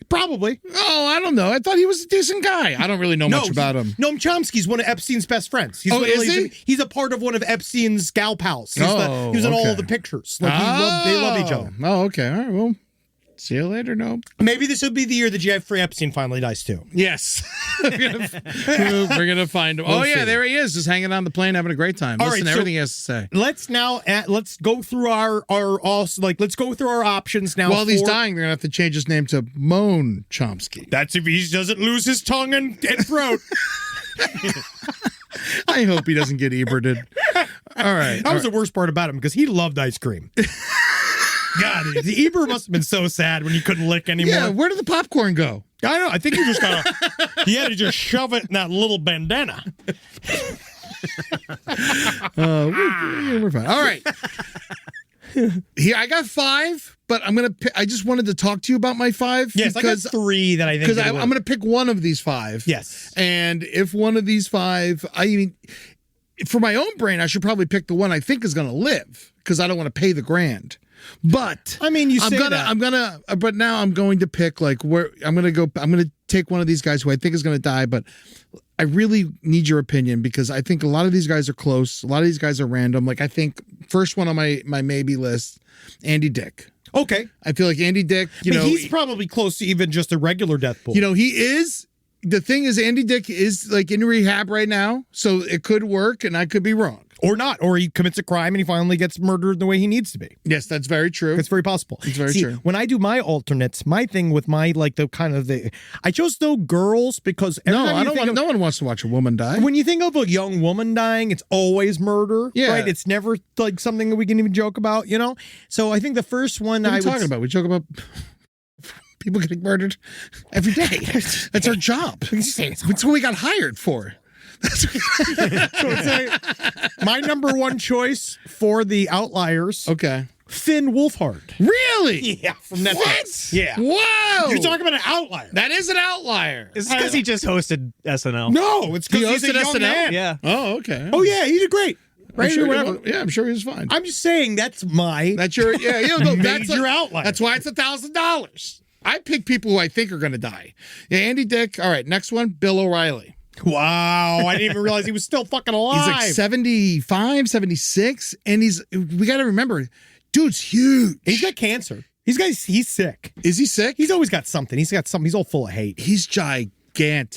Probably. Oh, I don't know. I thought he was a decent guy. I don't really know much about him. Noam Chomsky's one of Epstein's best friends. He's Oh, literally- is he? He's a part of one of Epstein's gal pals. He Oh, was in all okay. of the pictures. They love each other. Oh, okay. All right. Well, see you later, Noam. Maybe this will be the year that Jeffrey Epstein finally dies too. Yes. We're gonna find him. Oh, yeah, see. there he is, just hanging on the plane, having a great time. All Listen right, to so- everything he has to say. Let's go through let's go through our options now. While he's dying, they're gonna have to change his name to Moan Chomsky. That's if he doesn't lose his tongue and throat. I hope he doesn't get Eberted. All right. That was the worst part about him because he loved ice cream. God, the Eber must have been so sad when he couldn't lick anymore. Yeah, where did the popcorn go? I know. I think he just he had to just shove it in that little bandana. We're fine. All right. Here, I got 5, but I just wanted to talk to you about my 5. Yes, I got 3 that I think. Because I'm going to pick one of these 5. Yes. And if one of these 5, for my own brain, I should probably pick the one I think is going to live because I don't want to pay the grand. But I mean, you say that. But now I'm going to pick I'm going to take one of these guys who I think is going to die, but I really need your opinion because I think a lot of these guys are close. A lot of these guys are random. I think first one on my maybe list, Andy Dick. Okay. I feel like Andy Dick, he's probably close to even just a regular death pool. he is. The thing is, Andy Dick is in rehab right now, so it could work, and I could be wrong. Or not. Or he commits a crime and he finally gets murdered the way he needs to be. Yes, that's very true. It's very possible. It's very true. When I do my alternates, my thing with my I chose no girls because No one wants to watch a woman die. when you think of a young woman dying, it's always murder. Yeah. Right? It's never something that we can even joke about, So I think the first one What are you talking about? We joke about people getting murdered every day. That's our job. That's what we got hired for. So it's my number one choice for the outliers Okay. Finn Wolfhard. Really? Yeah, from Netflix. What? Yeah. Wow. You're talking about an outlier. That is an outlier. It's because he just hosted SNL. No, it's He because he's a hosted young SNL? man. Yeah. Oh, okay. Oh, yeah, he did great. I'm sure, whatever. yeah, I'm sure he was fine. I'm just saying that's That's your no, that's major outlier. That's why it's $1,000. I pick people who I think are going to die. Yeah, Andy Dick. All right, next one, Bill O'Reilly. Wow, I didn't even realize he was still fucking alive. He's like 75, 76, and we got to remember, dude's huge. He's got cancer. He's sick. Is he sick? He's always got something. He's got something. He's all full of hate. He's gigantic.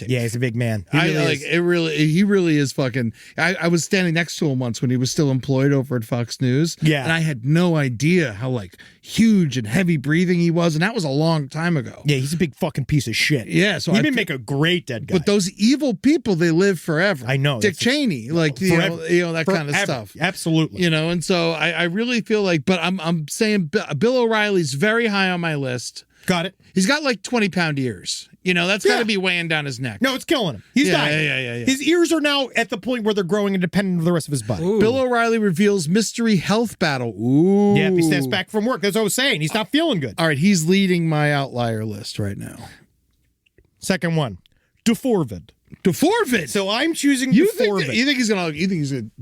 Yeah, he's a big man. He really is fucking. I was standing next to him once when he was still employed over at Fox News. Yeah. And I had no idea how like huge and heavy breathing he was. And that was a long time ago. Yeah, he's a big fucking piece of shit. Yeah. So he'd make a great dead guy. But those evil people, they live forever. I know. Dick Cheney, like, you know, that kind of stuff. Absolutely. You know, and so I really feel like, but I'm saying Bill O'Reilly's very high on my list. Got it. He's got like 20-pound ears. You know, that's got to be weighing down his neck. No, it's killing him. He's dying. Yeah. His ears are now at the point where they're growing independent of the rest of his body. Bill O'Reilly reveals mystery health battle. Ooh. Yeah, he steps back from work. That's what I was saying. He's not feeling good. All right, he's leading my outlier list right now. Second one, DeForvid. DeForvid. So I'm choosing you DeForvid. think he's gonna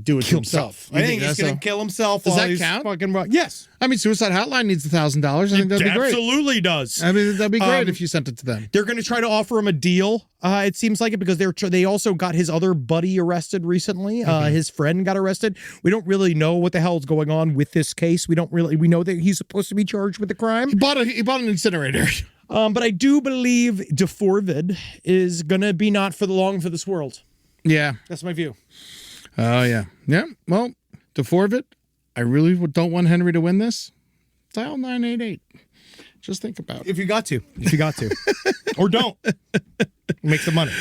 do it to himself? I think he's going to kill himself. Does while that he's count? Fucking yes. I mean, Suicide Hotline needs $1,000. I think that'd be great. Absolutely does. I mean, that'd be great if you sent it to them. They're going to try to offer him a deal. It seems like it because they also got his other buddy arrested recently. His friend got arrested. We don't really know what the hell is going on with this case. We know that he's supposed to be charged with the crime. He bought an incinerator. But I do believe DeForvid is going to be not for the long for this world. Yeah. That's my view. Oh, yeah. Yeah. Well, DeForvid, I really don't want Henry to win this. Dial 988. Just think about it. If you got to. Or don't. Make the money.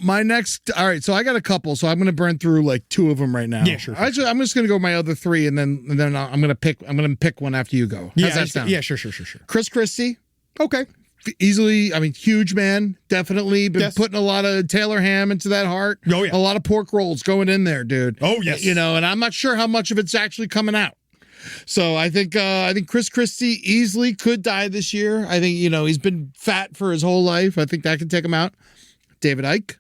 My next. All right. So I got a couple. So I'm going to burn through like two of them right now. Yeah, sure. Actually, I'm just going to go my other three, and then I'm going to pick one after you go. How's that sound? Yeah, sure. Chris Christie. Okay. Easily, I mean, huge man, definitely been Yes. putting a lot of Taylor ham into that heart. Oh, yeah. A lot of pork rolls going in there, dude. Oh, yes. You know, and I'm not sure how much of it's actually coming out. So I think Chris Christie easily could die this year. I think, you know, he's been fat for his whole life. I think that could take him out. David Icke.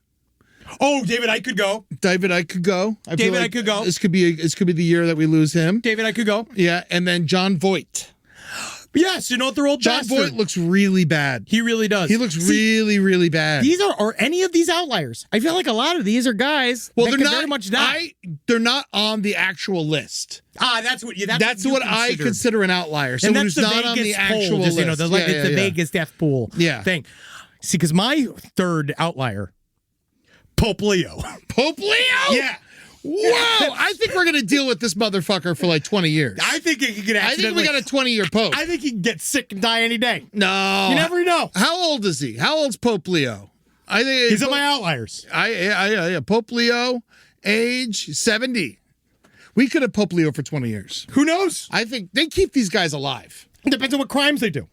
Oh, David Icke could go. David Icke could go. David Icke could go. This could be the year that we lose him. David Icke could go. Yeah, and then John Voight. Yes, you know what? They're old John bastard. Voight looks really bad. He really does. He looks really, really bad. These are any of these outliers. I feel like a lot of these are guys. Well, that they're could not very much die. They're not on the actual list. That's what. Yeah, That's what I consider an outlier. And Someone that's who's the not on the Vegas actual poll. Just, list. you know, it's the Vegas death pool. Yeah. Thing. See, because my third outlier, Pope Leo. Pope Leo. Yeah. Whoa! I think we're gonna deal with this motherfucker for like 20 years. I think he could I think we got a 20-year Pope. I think he can get sick and die any day. No, You never know. How old is he? How old's Pope Leo? I think He's in my outliers. Yeah. Pope Leo, age 70. We could have Pope Leo for 20 years. Who knows? I think they keep these guys alive. It depends on what crimes they do.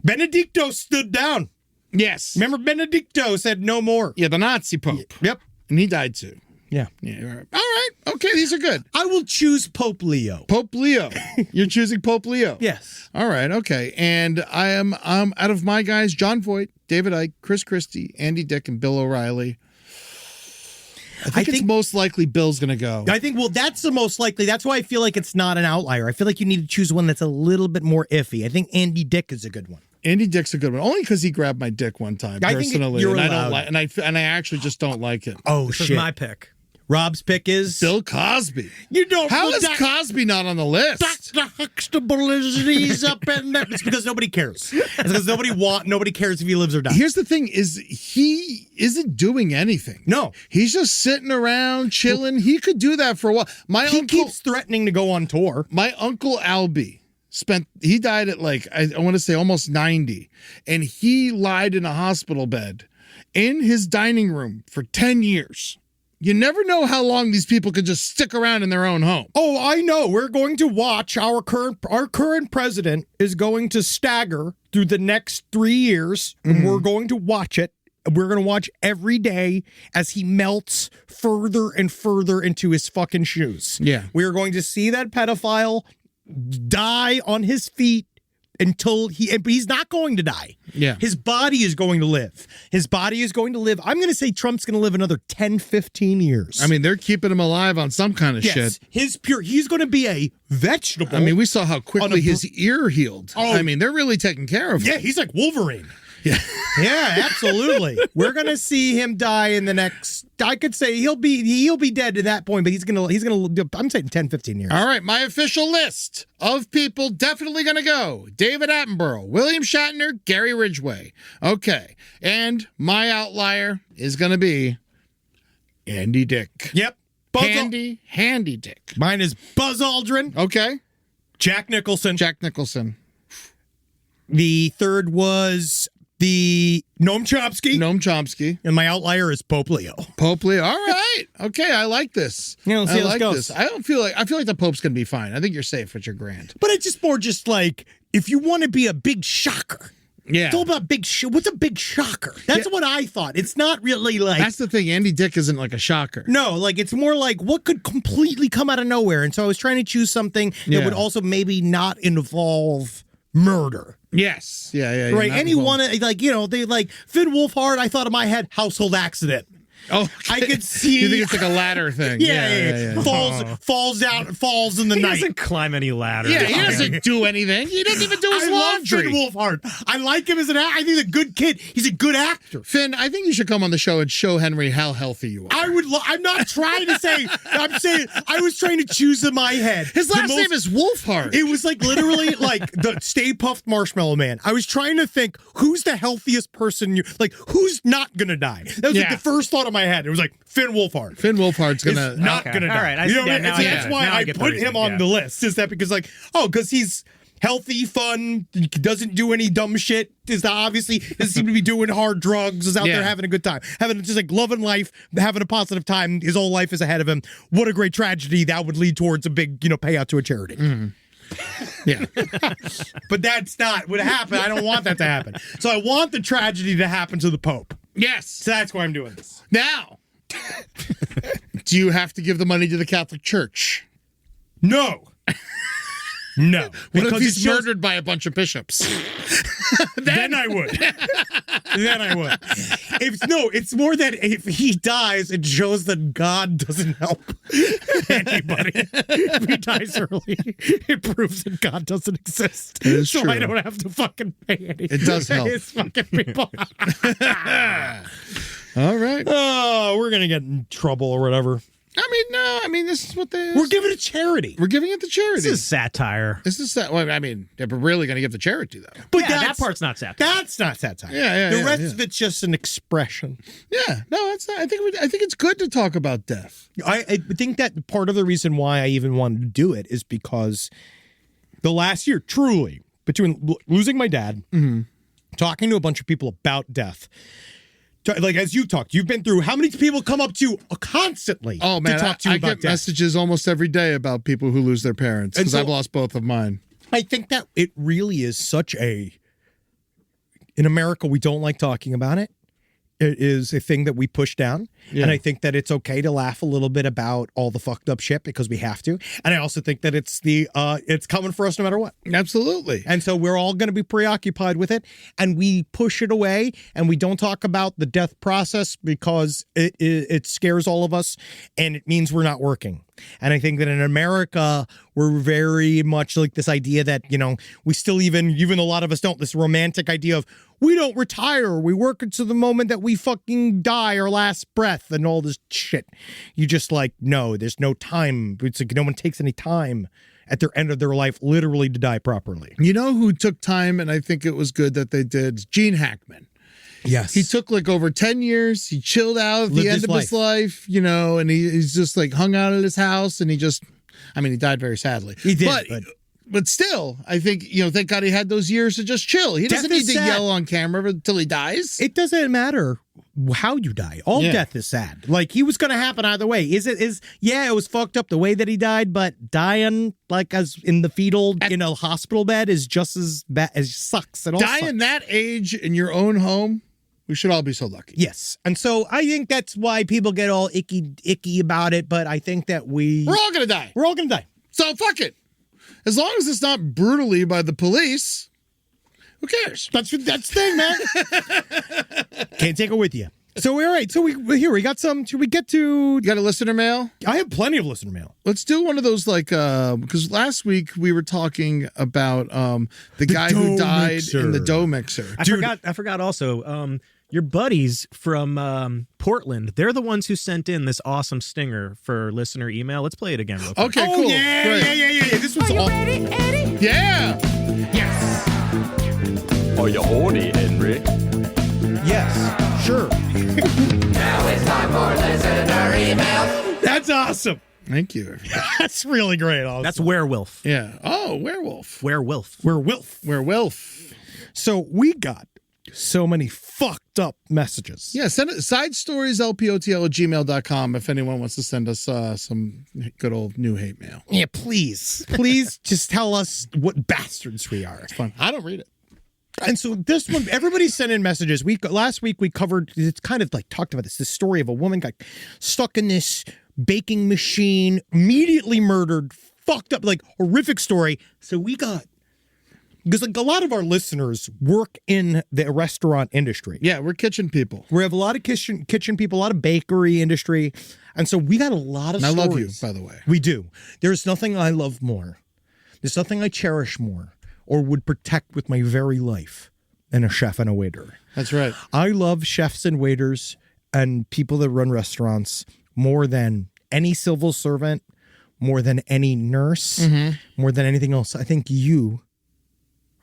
Benedicto stood down. Yes. Remember, Benedicto said no more. Yeah, the Nazi Pope. Yep. And he died too. Yeah. Yeah. All right. Okay, these are good. I will choose Pope Leo. Pope Leo. You're choosing Pope Leo. Yes. All right. Okay. And I am out of my guys, John Voight, David Icke, Chris Christie, Andy Dick, and Bill O'Reilly. I think it's most likely Bill's going to go. I think, well, that's the most likely. That's why I feel like it's not an outlier. I feel like you need to choose one that's a little bit more iffy. I think Andy Dick is a good one. Andy Dick's a good one, only because he grabbed my dick one time I think personally, you're and I allowed. don't like, and I actually just don't like it. Oh, This shit. is my pick. Rob's pick is Bill Cosby. You don't. How is Cosby not on the list? Dr. Huxtable is he's up in there. It's because nobody cares. It's because nobody cares if he lives or dies. Here's the thing: is he isn't doing anything. No, he's just sitting around chilling. He could do that for a while. He keeps threatening to go on tour. My uncle Albie he died at like I want to say almost 90, and he lied in a hospital bed in his dining room for 10 years. You never know how long these people could just stick around in their own home. Oh, I know. We're going to watch our current president is going to stagger through the next 3 years, and we're going to watch it. We're going to watch every day as he melts further and further into his fucking shoes. Yeah. We are going to see that pedophile die on his feet until but he's not going to die. Yeah. His body is going to live. His body is going to live. I'm going to say Trump's going to live another 10, 15 years. I mean, they're keeping him alive on some kind of shit. He's going to be a vegetable. I mean, we saw how quickly his ear healed. Oh. I mean, they're really taking care of him. Yeah, he's like Wolverine. Yeah. Yeah, absolutely. We're gonna see him die in the next. I could say he'll be dead at that point, but he's gonna. I'm saying 10, 15 years. All right, my official list of people definitely gonna go: David Attenborough, William Shatner, Gary Ridgway. Okay, and my outlier is gonna be Andy Dick. Yep. Handy Dick. Mine is Buzz Aldrin. Okay. Jack Nicholson. Jack Nicholson. The third was the Noam Chomsky. And my outlier is Pope Leo. Pope Leo. All right. Okay, I like this. Yeah, let's see I how like this goes. I feel like the Pope's gonna be fine. I think you're safe with your grand. But it's just more just like if you want to be a big shocker. Yeah. It's all about what's a big shocker? That's what I thought. It's not really like. That's the thing. Andy Dick isn't like a shocker. No, like it's more like what could completely come out of nowhere. And so I was trying to choose something that would also maybe not involve murder. Yes. Yeah. Right. Anyone like, they like Finn Wolfhard, I thought in my head, household accident. Oh, I could see. You think it's like a ladder thing? Yeah. Falls in the He night. doesn't climb any ladder. Yeah, he doesn't do anything. He doesn't even do his laundry. I love Finn Wolfhard. I like him as an actor. I think he's a good kid. He's a good actor. Finn, I think you should come on the show and show Henry how healthy you are. I'm not trying to say. I'm saying I was trying to choose in my head. His last name is Wolfhard. It was like literally like the Stay Puft Marshmallow Man. I was trying to think who's the healthiest person. Who's not gonna die? That was like the first thought of my head. It was like Finn Wolfhard. Finn Wolfhard's gonna not gonna die. All right, I see that now. That's why I put him on the list. Is that because because he's healthy, fun, he doesn't do any dumb shit. Obviously doesn't seem to be doing hard drugs. Is out there having a good time, having just like loving life, having a positive time. His whole life is ahead of him. What a great tragedy that would lead towards a big payout to a charity. Mm-hmm. Yeah. But that's not what happened. I don't want that to happen. So I want the tragedy to happen to the Pope. Yes. So that's why I'm doing this. Now, do you have to give the money to the Catholic Church? No. No. What if he's murdered by a bunch of bishops? Then I would. Then I would. It's more that if he dies, it shows that God doesn't help anybody. If he dies early, it proves that God doesn't exist. It is so true. I don't have to fucking pay any. It does help. His fucking people. All right. Oh, we're gonna get in trouble or whatever. This is what we're giving it charity. We're giving it to charity. This is satire. This is well, they're really going to give the charity though. But that part's not satire. That's not satire. The rest of it's just an expression. Yeah, no, it's not. I think it's good to talk about death. I think that part of the reason why I even wanted to do it is because the last year, truly, between losing my dad, talking to a bunch of people about death, like as you've talked, you've been through. How many people come up to you constantly? Oh man, to talk to you I about get death? messages almost every day about people who lose their parents because And so- I've lost both of mine. I think that it really is such in America, we don't like talking about it. It is a thing that we push down. Yeah. And I think that it's okay to laugh a little bit about all the fucked up shit because we have to. And I also think that it's coming for us no matter what. Absolutely. And so we're all going to be preoccupied with it and we push it away and we don't talk about the death process because it scares all of us and it means we're not working. And I think that in America, we're very much like this idea that, we still even a lot of us don't, this romantic idea of we don't retire. We work until the moment that we fucking die, our last breath and all this shit. You just no, there's no time. It's like no one takes any time at their end of their life literally to die properly. You know who took time, and I think it was good that they did? Gene Hackman. Yes. He took over 10 years. He chilled out at the Lived end his of his life, and he's just hung out at his house and he died very sadly. He did. But still, I think, thank God he had those years to just chill. He doesn't Death need is to sad. yell on camera until he dies. It doesn't matter how you die. All death is sad. He was going to happen either way. It was fucked up the way that he died, but dying as in the fetal in a hospital bed is just as bad as sucks. It all Dying sucks. that age in your own home, we should all be so lucky. Yes. And so I think that's why people get all icky about it, but I think that We're all going to die. we're all going to die. So fuck it. As long as it's not brutally by the police, who cares? That's the thing, man. Can't take it with you. So, all right. So, we got some. Should we get to. You got a listener mail? I have plenty of listener mail. Let's do one of those, like, because last week we were talking about the guy who died in the dough mixer. I forgot also, your buddies from Portland, they're the ones who sent in this awesome stinger for listener email. Let's play it again real quick. Okay, cool. Yeah. This one's all. Ready, Eddie? Yeah. Yes. Are you horny, Henry? Yes. Sure. Now it's time for listener email. That's awesome. Thank you. That's really great. Also. That's werewolf. Yeah. Oh, werewolf. Werewolf. We're Wilf. Werewolf. So we got so many fucked up messages. Yeah, send it side stories lpotl@gmail.com if anyone wants to send us some good old new hate mail. Yeah, please. Please just tell us what bastards we are. It's fun. I don't read it. And so this one, everybody sent in messages. Last week we covered, it's kind of like talked about this story of a woman got stuck in this baking machine, immediately murdered, fucked up, like horrific story. So we got, because like a lot of our listeners work in the restaurant industry. Yeah, we're kitchen people. We have a lot of kitchen people, a lot of bakery industry. And so we got a lot of And I stories. love you, by the way. We do. There's nothing I love more. There's nothing I cherish more or would protect with my very life than a chef and a waiter. That's right. I love chefs and waiters and people that run restaurants more than any civil servant, more than any nurse, more than anything else. I think you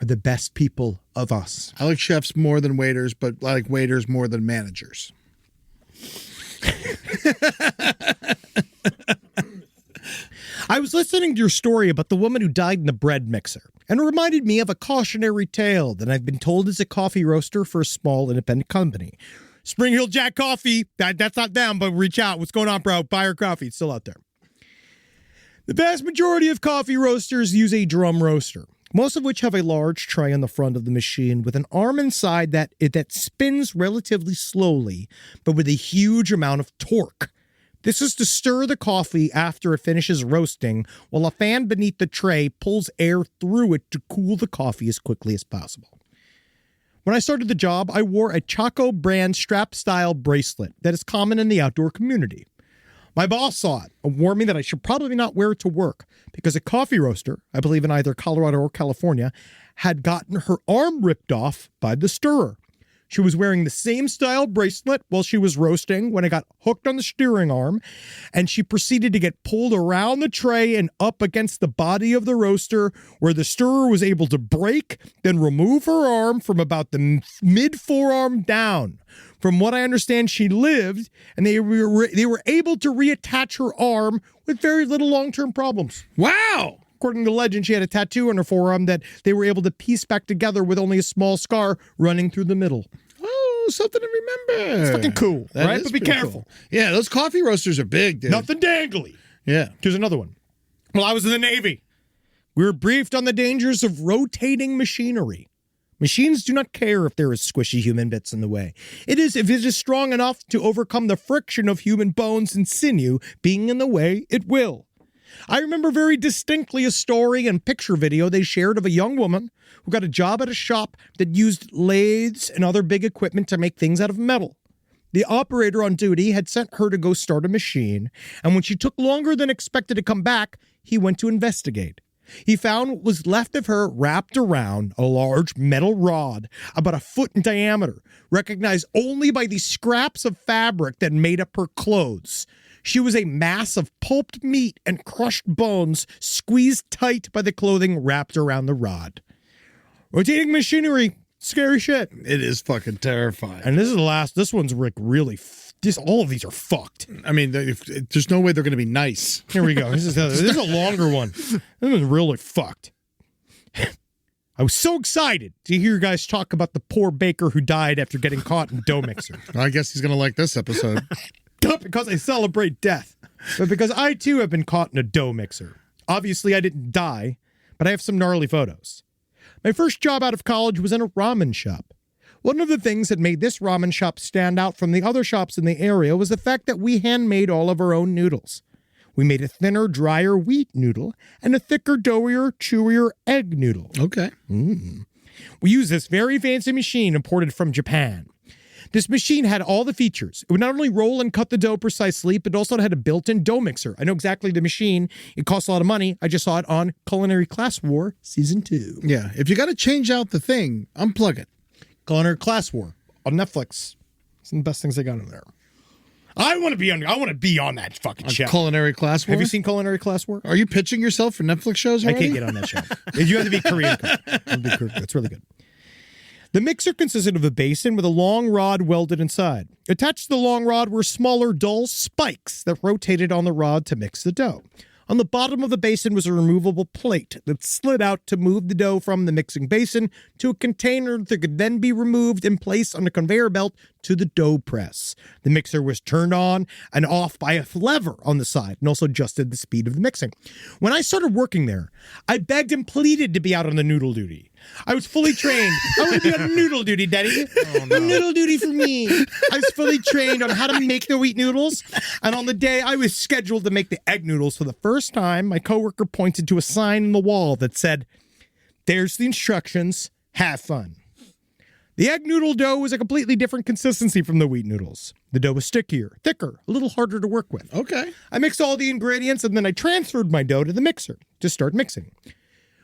are the best people of us. I like chefs more than waiters, but I like waiters more than managers. I was listening to your story about the woman who died in the bread mixer, and it reminded me of a cautionary tale that I've been told as a coffee roaster for a small independent company. Spring Hill Jack Coffee, that's not them, but reach out. What's going on, bro? Buy our coffee. It's still out there. The vast majority of coffee roasters use a drum roaster, most of which have a large tray on the front of the machine with an arm inside that spins relatively slowly, but with a huge amount of torque. This is to stir the coffee after it finishes roasting, while a fan beneath the tray pulls air through it to cool the coffee as quickly as possible. When I started the job, I wore a Chaco brand strap-style bracelet that is common in the outdoor community. My boss saw it and warned me that I should probably not wear it to work because a coffee roaster, I believe in either Colorado or California, had gotten her arm ripped off by the stirrer. She was wearing the same style bracelet while she was roasting when it got hooked on the steering arm, and she proceeded to get pulled around the tray and up against the body of the roaster where the stirrer was able to break, then remove her arm from about the mid-forearm down. From what I understand, she lived, and they were able to reattach her arm with very little long-term problems. Wow. According to legend, she had a tattoo on her forearm that they were able to piece back together with only a small scar running through the middle. Oh, something to remember. It's fucking cool, That right? is But be pretty careful. cool. Yeah, those coffee roasters are big, dude. Nothing dangly. Yeah. Here's another one. Well, I was in the Navy. We were briefed on the dangers of rotating machinery. Machines do not care if there is squishy human bits in the way. If it is strong enough to overcome the friction of human bones and sinew being in the way, it will. I remember very distinctly a story and picture video they shared of a young woman who got a job at a shop that used lathes and other big equipment to make things out of metal. The operator on duty had sent her to go start a machine, and when she took longer than expected to come back, he went to investigate. He found what was left of her wrapped around a large metal rod about a foot in diameter, recognized only by the scraps of fabric that made up her clothes. She was a mass of pulped meat and crushed bones squeezed tight by the clothing wrapped around the rod. Rotating machinery, scary shit. It is fucking terrifying. And this is the last. This one's Rick really. All of these are fucked. I mean, there's no way they're going to be nice. Here we go. This is a longer one. This one's really fucked. I was so excited to hear you guys talk about the poor baker who died after getting caught in dough mixer. I guess he's going to like this episode. Not because I celebrate death, but because I too have been caught in a dough mixer. Obviously, I didn't die, but I have some gnarly photos. My first job out of college was in a ramen shop. One of the things that made this ramen shop stand out from the other shops in the area was the fact that we handmade all of our own noodles. We made a thinner, drier wheat noodle and a thicker, doughier, chewier egg noodle. Okay. We used this very fancy machine imported from Japan. This machine had all the features. It would not only roll and cut the dough precisely, but also had a built-in dough mixer. I know exactly the machine. It costs a lot of money. I just saw it on Culinary Class War Season 2. Yeah. If you got to change out the thing, unplug it. Culinary Class War on Netflix. Some of the best things they got in there. I want to be on that fucking show. Culinary Class War? Have you seen Culinary Class War? Are you pitching yourself for Netflix shows already? I can't get on that show. You have to be Korean. That's really good. The mixer consisted of a basin with a long rod welded inside. Attached to the long rod were smaller, dull spikes that rotated on the rod to mix the dough. On the bottom of the basin was a removable plate that slid out to move the dough from the mixing basin to a container that could then be removed and placed on a conveyor belt to the dough press. The mixer was turned on and off by a lever on the side and also adjusted the speed of the mixing. When I started working there, I begged and pleaded to be out on the noodle duty. I was fully trained. I want to be on noodle duty, Daddy. The noodle duty for me. I was fully trained on how to make the wheat noodles. And on the day I was scheduled to make the egg noodles for the first time, my coworker pointed to a sign on the wall that said, "There's the instructions. Have fun." The egg noodle dough was a completely different consistency from the wheat noodles. The dough was stickier, thicker, a little harder to work with. Okay. I mixed all the ingredients and then I transferred my dough to the mixer to start mixing.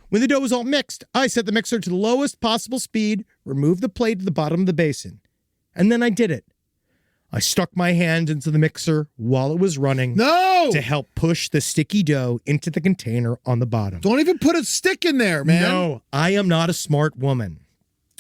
When the dough was all mixed, I set the mixer to the lowest possible speed, removed the plate at the bottom of the basin. And then I did it. I stuck my hand into the mixer while it was running to help push the sticky dough into the container on the bottom. Don't even put a stick in there, man. No, I am not a smart woman.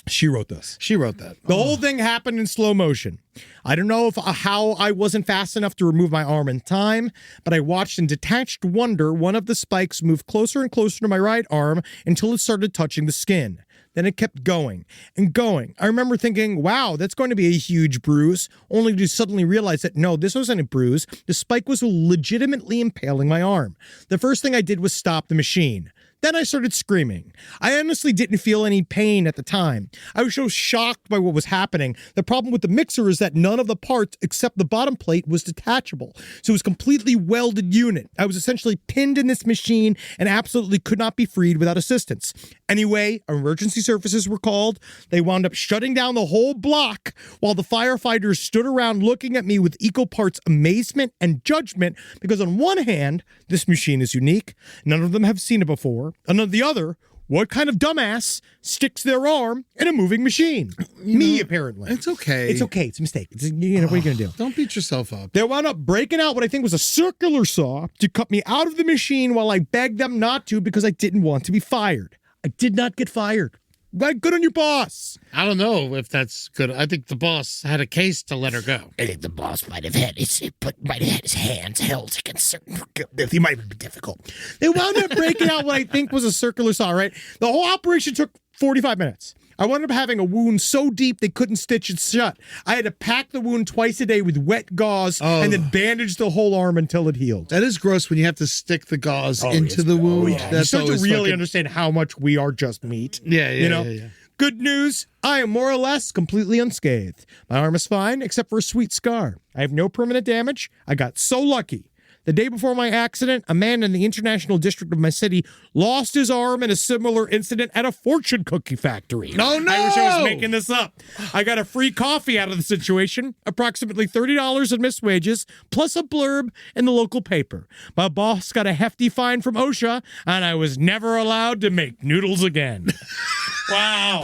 She wrote this. She wrote that. The whole thing happened in slow motion. I don't know how I wasn't fast enough to remove my arm in time, but I watched in detached wonder one of the spikes move closer and closer to my right arm until it started touching the skin. Then it kept going and going. I remember thinking, wow, that's going to be a huge bruise, only to suddenly realize that no, this wasn't a bruise. The spike was legitimately impaling my arm. The first thing I did was stop the machine. Then I started screaming. I honestly didn't feel any pain at the time. I was so shocked by what was happening. The problem with the mixer is that none of the parts except the bottom plate was detachable. So it was a completely welded unit. I was essentially pinned in this machine and absolutely could not be freed without assistance. Anyway, emergency services were called. They wound up shutting down the whole block while the firefighters stood around looking at me with equal parts amazement and judgment because on one hand, this machine is unique. None of them have seen it before. And on the other, what kind of dumbass sticks their arm in a moving machine? Me, apparently. It's okay. It's okay. It's a mistake. What are you going to do? Don't beat yourself up. They wound up breaking out what I think was a circular saw to cut me out of the machine while I begged them not to because I didn't want to be fired. I did not get fired. Good on your boss. I don't know if that's good. I think the boss had a case to let her go. I think the boss might have had his hands held against certain. He might have been difficult. They wound up breaking out what I think was a circular saw, right? The whole operation took 45 minutes. I wound up having a wound so deep they couldn't stitch it shut. I had to pack the wound twice a day with wet gauze and then bandage the whole arm until it healed. That is gross when you have to stick the gauze into the wound. You That's start to always really fucking- understand how much we are just meat. Yeah, you know? yeah. Good news, I am more or less completely unscathed. My arm is fine, except for a sweet scar. I have no permanent damage. I got so lucky. The day before my accident, a man in the international district of my city lost his arm in a similar incident at a fortune cookie factory. No, no! I wish I was making this up. I got a free coffee out of the situation, approximately $30 in missed wages, plus a blurb in the local paper. My boss got a hefty fine from OSHA, and I was never allowed to make noodles again. Wow.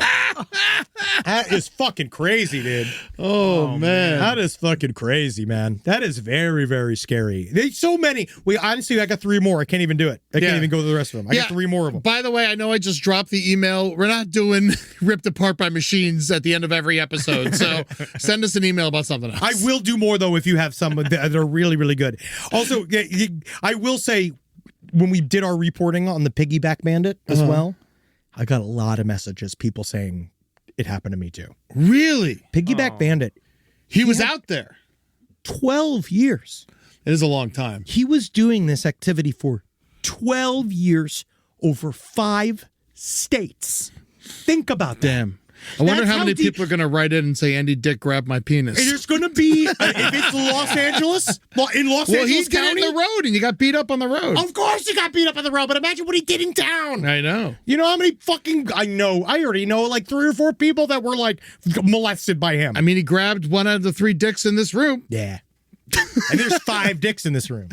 That is fucking crazy, dude. Oh, man. That is fucking crazy, man. That is very, very scary. There's so many. Honestly, I got 3 more. I can't even do it. I can't even go through the rest of them. I got 3 more of them. By the way, I know I just dropped the email. We're not doing ripped apart by machines at the end of every episode. So send us an email about something else. I will do more, though, if you have some that are really, really good. Also, I will say, when we did our reporting on the Piggyback Bandit as well, I got a lot of messages, people saying it happened to me too. Really? Piggyback Bandit. He was out there. 12 years. It is a long time. He was doing this activity for 12 years over 5 states. Think about that. Damn. I wonder That's how many deep- people are going to write in and say, Andy Dick grabbed my penis. There's going to be, if it's Los Angeles, in Los Well, Angeles he did it County. in the road, and you got beat up on the road. Of course he got beat up on the road, but imagine what he did in town. I know. You know how many fucking, I already know like 3 or 4 people that were like molested by him. I mean, he grabbed one out of the 3 dicks in this room. Yeah. And there's 5 dicks in this room.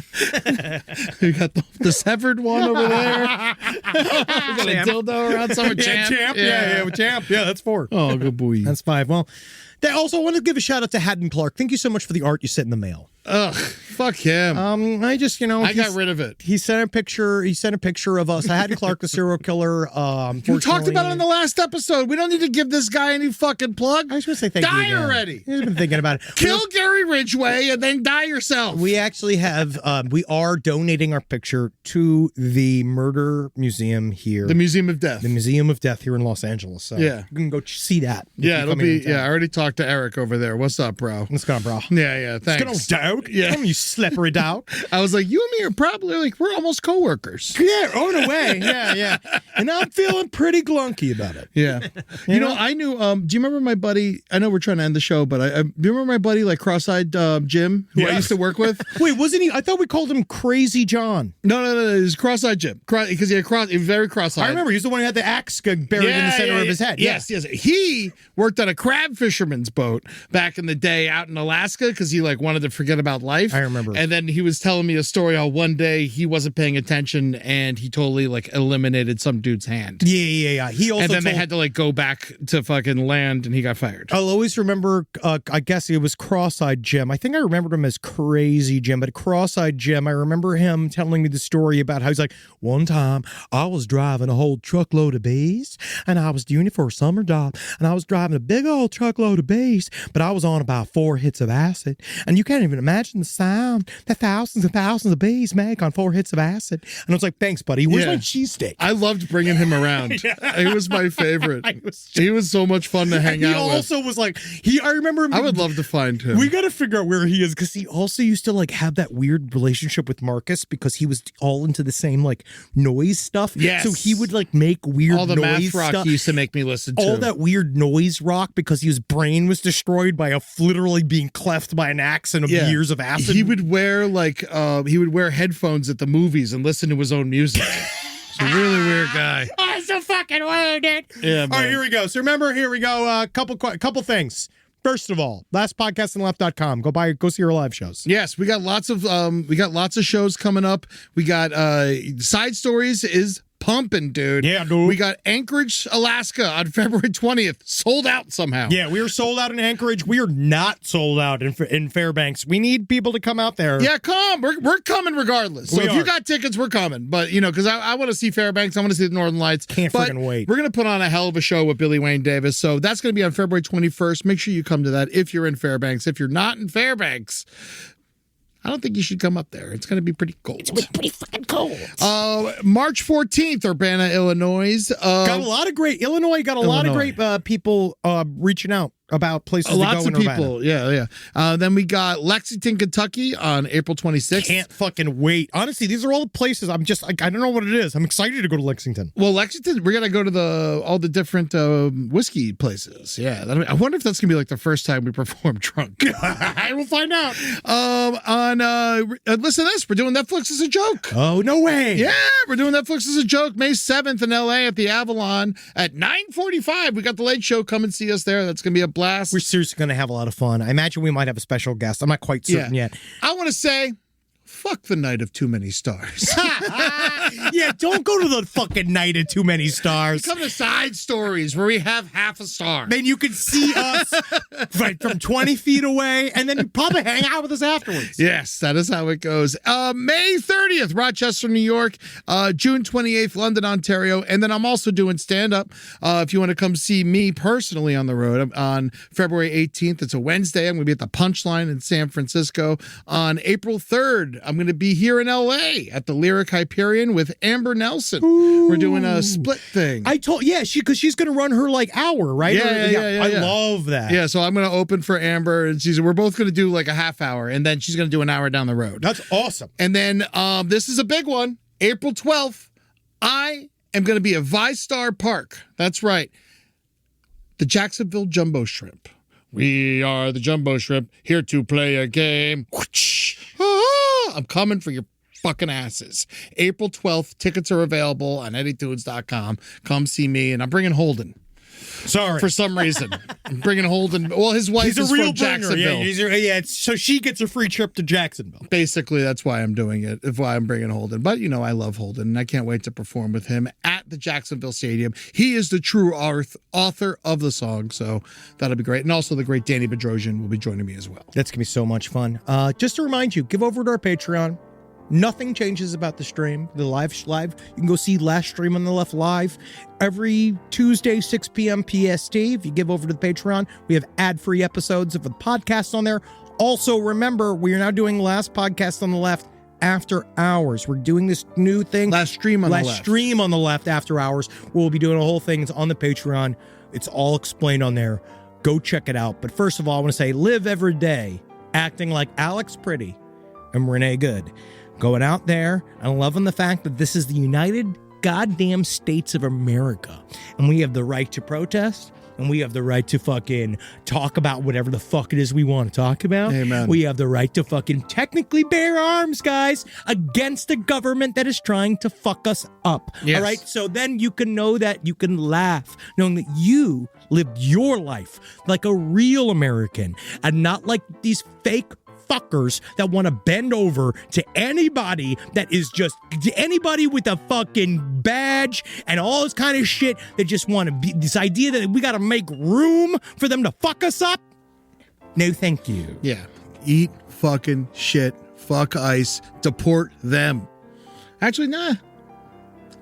You got the severed one over there. You got a dildo around somewhere. Champ. Champ. Yeah, that's 4. Oh, good boy. That's 5. Well, they also want to give a shout out to Haddon Clark. Thank you so much for the art you sent in the mail. Ugh, fuck him. I just, I got rid of it. He sent a picture of us. Haddon Clark, the serial killer. You talked about it in the last episode. We don't need to give this guy any fucking plug. I was going to say thank you. Die already. He's been thinking about it. Kill Gary Ridgway and then die yourself. We actually have, we are donating our picture to the murder museum here. The Museum of Death. The Museum of Death here in Los Angeles. So yeah. You can go see that. Yeah, it'll be, I already talked to Eric over there. What's up, bro? What's going on, bro? Yeah, thanks. What's going on, dog? Yeah. Come, you slippery dog. I was like, you and me are probably like, we're almost coworkers. Yeah, in a way. Yeah. And I'm feeling pretty glunky about it. Yeah. You know, I knew, do you remember my buddy, I know we're trying to end the show, but do you remember my buddy, like cross-eyed Jim, who I used to work with? Wait, wasn't he? I thought we called him Crazy John. No, he's cross-eyed Jim. Because he was very cross-eyed. I remember he's the one who had the axe buried in the center of his head. Yes. He worked on a crab fisherman's boat back in the day out in Alaska because he like wanted to forget about life. I remember. And then he was telling me a story how one day he wasn't paying attention and he totally like eliminated some dude's hand. Yeah. He also and then they had to like go back to fucking land and he got fired. I'll always remember, I guess it was Cross-Eyed Jim. I think I remembered him as Crazy Jim, but Cross-Eyed Jim, I remember him telling me the story about how he's like, one time I was driving a whole truckload of bees and I was doing it for a summer job and I was driving a big old truckload of bees, but I was on about 4 hits of acid. And you can't even imagine the sound that thousands and thousands of bees make on 4 hits of acid. And I was like, thanks, buddy. Where's my cheesesteak? I loved bringing him around. He was my favorite. He was so much fun to hang out with. He also was like, I remember him. I would love to find him. We got to figure out where he is because he also used to like have that weird relationship with Marcus because he was all into the same like noise stuff. Yes. So he would like make weird all the noise math rock stuff. he used to make me listen to. All that weird noise rock because his brain was destroyed by literally being cleft by an axe and years of acid. He would wear headphones at the movies and listen to his own music. He's a really weird guy. Oh, it's so fucking weird, dude. Yeah, all right, here we go. So remember, here we go. Couple things. First of all, lastpodcastonleft.com. Go see our live shows. Yes, we got lots of shows coming up. We got Side Stories is pumping, dude. Yeah, dude. We got Anchorage, Alaska on February 20th. Sold out somehow. Yeah, we are sold out in Anchorage. We are not sold out in Fairbanks. We need people to come out there. Yeah, come. We're coming regardless. So if you got tickets, we're coming. But, because I want to see Fairbanks. I want to see the Northern Lights. Can't freaking wait. We're going to put on a hell of a show with Billy Wayne Davis. So that's going to be on February 21st. Make sure you come to that if you're in Fairbanks. If you're not in Fairbanks, I don't think you should come up there. It's going to be pretty cold. It's pretty fucking cold. March 14th, Urbana, Illinois. Got a lot of great lot of great people reaching out about places to go lots in of Urbana. people. Yeah. Then we got Lexington, Kentucky on April 26th. Can't fucking wait. Honestly, these are all the places. I'm just like, I don't know what it is. I'm excited to go to Lexington. Well, Lexington, we're gonna go to all the different whiskey places. Yeah, I wonder if that's gonna be like the first time we perform drunk. I will find out. Listen to this. We're doing Netflix as a joke. Oh, no way. Yeah, we're doing Netflix as a joke. May 7th in LA at the Avalon at 9:45. We got the Late Show. Come and see us there. That's gonna be a blast. We're seriously going to have a lot of fun. I imagine we might have a special guest. I'm not quite certain yet. I want to say, fuck the night of too many stars. Yeah, don't go to the fucking night of too many stars. Come to Side Stories where we have half a star. Then you can see us right from 20 feet away, and then you probably hang out with us afterwards. Yes, that is how it goes. May 30th, Rochester, New York. June 28th, London, Ontario. And then I'm also doing stand-up. If you want to come see me personally on the road, on February 18th, it's a Wednesday. I'm going to be at the Punchline in San Francisco. On April 3rd, I'm going to be here in L.A. at the Lyric Hyperion with Amber Nelson. Ooh. We're doing a split thing. Because she's going to run her like hour, right? Yeah. I love that. Yeah, so I'm going to open for Amber, and we're both going to do like a half hour, and then she's going to do an hour down the road. That's awesome. And then this is a big one. April 12th, I am going to be at ViStar Park. That's right. The Jacksonville Jumbo Shrimp. We are the Jumbo Shrimp, here to play a game. I'm coming for your fucking asses. April 12th, tickets are available on eddytunes.com. Come see me, and I'm bringing Holden. Sorry. For some reason. I'm bringing Holden. Well, his wife is from Jacksonville. So she gets a free trip to Jacksonville. Basically, that's why I'm doing it, why I'm bringing Holden. But, I love Holden, and I can't wait to perform with him at the Jacksonville Stadium. He is the true author of the song, so that'll be great. And also the great Danny Bedrosian will be joining me as well. That's going to be so much fun. Just to remind you, give over to our Patreon. Nothing changes about the stream, the live. You can go see Last Stream on the Left live every Tuesday, 6 p.m. PST. If you give over to the Patreon, we have ad-free episodes of the podcast on there. Also, remember, we are now doing Last Podcast on the Left after hours. We're doing this new thing. Last Stream on the Left after hours. We'll be doing a whole thing. It's on the Patreon. It's all explained on there. Go check it out. But first of all, I want to say, live every day acting like Alex Pretty and Renee Good. Going out there and loving the fact that this is the United goddamn States of America. And we have the right to protest. And we have the right to fucking talk about whatever the fuck it is we want to talk about. Amen. We have the right to fucking technically bear arms, guys, against a government that is trying to fuck us up. Yes. All right? So then you can know that you can laugh, knowing that you lived your life like a real American and not like these fake fuckers that want to bend over to anybody that is just anybody with a fucking badge and all this kind of shit that just want to be this idea that we got to make room for them to fuck us up. No, thank you. Yeah. Eat fucking shit. Fuck ICE. Deport them. Actually, nah.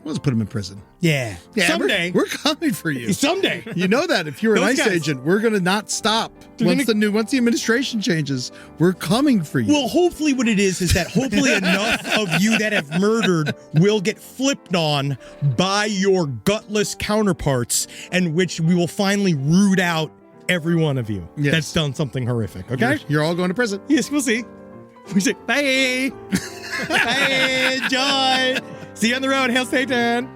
Let's put them in prison. Yeah. Someday. We're coming for you. Someday. You know that if you're an Those ICE guys. agent, we're going to not stop. Once the administration changes, we're coming for you. Well, hopefully what it is that hopefully enough of you that have murdered will get flipped on by your gutless counterparts, and which we will finally root out every one of you that's done something horrific. Okay? You're all going to prison. Yes, we'll see. We say, bye. Bye. Enjoy. See you on the road. Hail Satan.